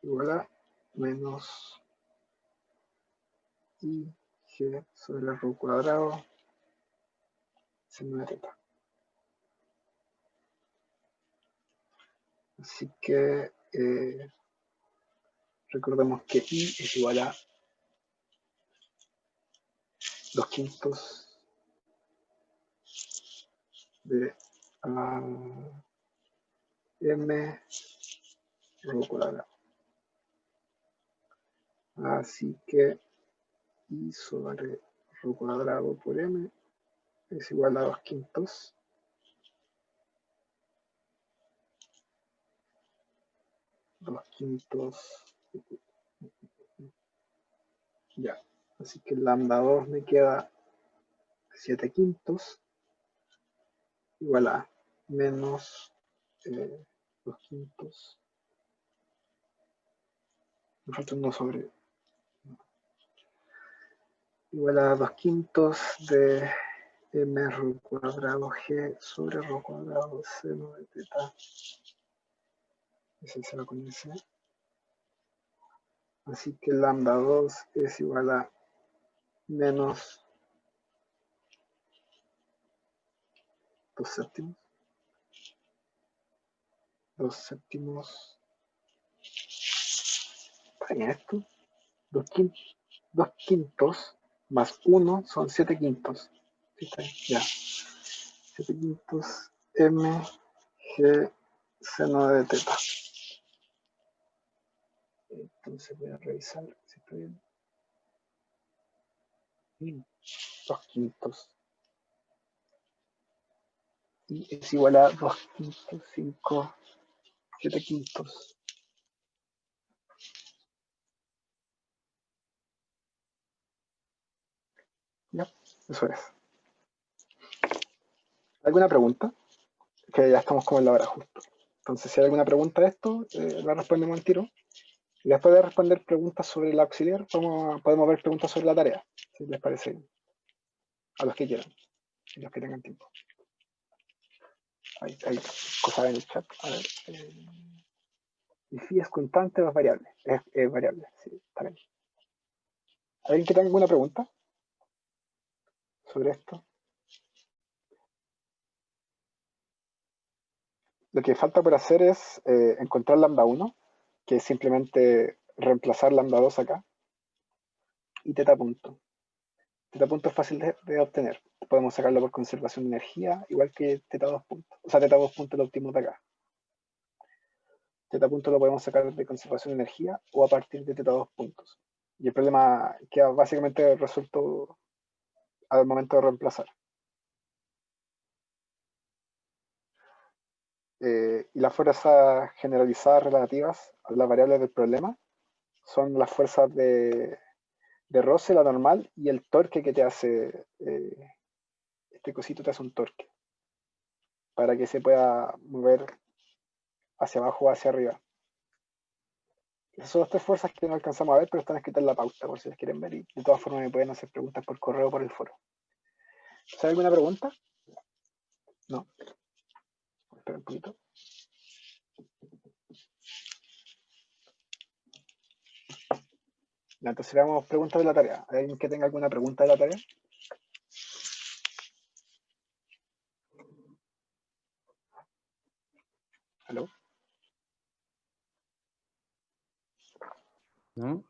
Igual a menos I G sobre ρ cuadrado seno de teta. Así que recordemos que I es igual a 2/5 de M rho cuadrado. Así que I sobre rho cuadrado por M es igual a 2/5. Ya, así que lambda 2 me queda 7/5 igual a menos 2/5. Me falta un 2 sobre igual a 2/5 de m rho cuadrado g sobre rho cuadrado seno de teta. Ese se va con ese. Así que lambda 2 es igual a menos 2/7. 2/7. ¿Está bien esto? 2/5 más 1 son 7/5. Sí, está bien. Ya. 7/5 m g seno de teta. Entonces voy a revisar si está bien. 2/5. Y es igual a 2/5, 5, 7/5. Ya, eso es. ¿Alguna pregunta? Que ya estamos como en la hora justo. Entonces, si hay alguna pregunta de esto, la respondemos al tiro. Y después de responder preguntas sobre el auxiliar, podemos ver preguntas sobre la tarea, si les parece bien. A los que quieran, y los que tengan tiempo. Hay cosas en el chat. A ver. ¿Y phi es constante o es variable? Es variable, sí, está bien. ¿Alguien que tenga alguna pregunta sobre esto? Lo que falta por hacer es encontrar lambda 1, que es simplemente reemplazar lambda 2 acá, y teta punto. Teta punto es fácil de obtener. Podemos sacarlo por conservación de energía, igual que teta 2 puntos. O sea, teta 2 puntos lo obtuvimos de acá. Teta punto lo podemos sacar de conservación de energía o a partir de teta 2 puntos. Y el problema queda básicamente resuelto al momento de reemplazar. Y las fuerzas generalizadas relativas a las variables del problema son las fuerzas de roce, la normal, y el torque que te hace, este cosito te hace un torque, para que se pueda mover hacia abajo o hacia arriba. Esas son las tres fuerzas que no alcanzamos a ver, pero están escritas en la pauta, por si las quieren ver, y de todas formas me pueden hacer preguntas por correo o por el foro. ¿Hay alguna pregunta? No. Espera un poquito. Entonces veamos preguntas de la tarea. ¿Hay alguien que tenga alguna pregunta de la tarea? ¿Aló? ¿No?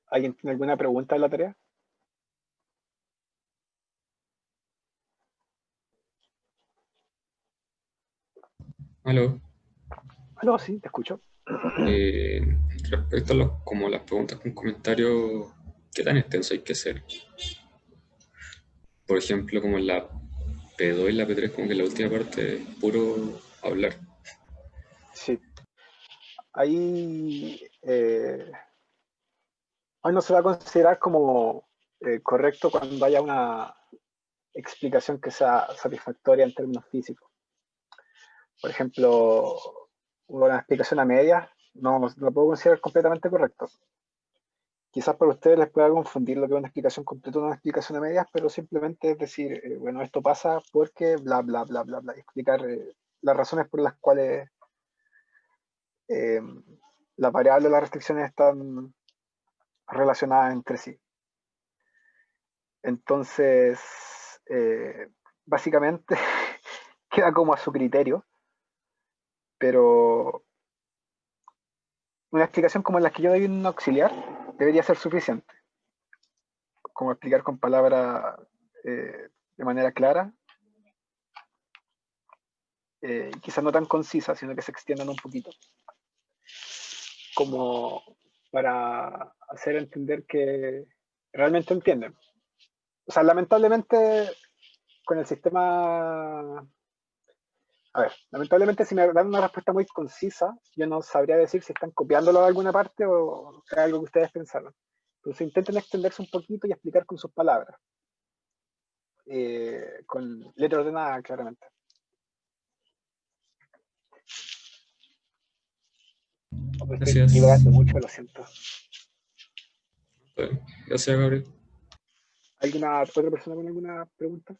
¿Alguien tiene alguna pregunta de la tarea? Aló. Aló, sí, te escucho. Respecto a como las preguntas con comentarios, ¿qué tan extenso hay que ser? Por ejemplo, como en la P2 y la P3, como que la última parte es puro hablar. Sí. Ahí hoy no se va a considerar como correcto cuando haya una explicación que sea satisfactoria en términos físicos. Por ejemplo, una explicación a medias no lo puedo considerar completamente correcto. Quizás para ustedes les pueda confundir lo que es una explicación completa o una explicación a medias, pero simplemente es decir, bueno, esto pasa porque bla, bla, bla, bla, bla, y explicar las razones por las cuales las variables de las restricciones están relacionadas entre sí. Entonces, básicamente queda como a su criterio. pero una explicación como la que yo doy en un auxiliar debería ser suficiente. Como explicar con palabras de manera clara, quizás no tan concisa, sino que se extiendan un poquito, como para hacer entender que realmente entienden. O sea, lamentablemente con el sistema... A ver, lamentablemente si me dan una respuesta muy concisa, yo no sabría decir si están copiándolo de alguna parte o es algo que ustedes pensaron. Entonces intenten extenderse un poquito y explicar con sus palabras. Con letra ordenada, claramente. Estoy Gracias. divagando mucho, lo siento. Gracias, Gabriel. ¿Alguna otra persona con alguna pregunta?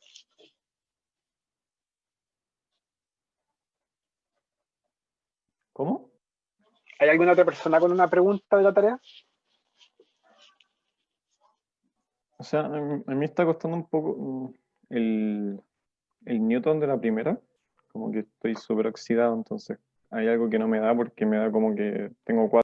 ¿Cómo? ¿Hay alguna otra persona con una pregunta de la tarea? O sea, a mí me está costando un poco el Newton de la primera, como que estoy súper oxidado, entonces hay algo que no me da porque me da como que tengo 4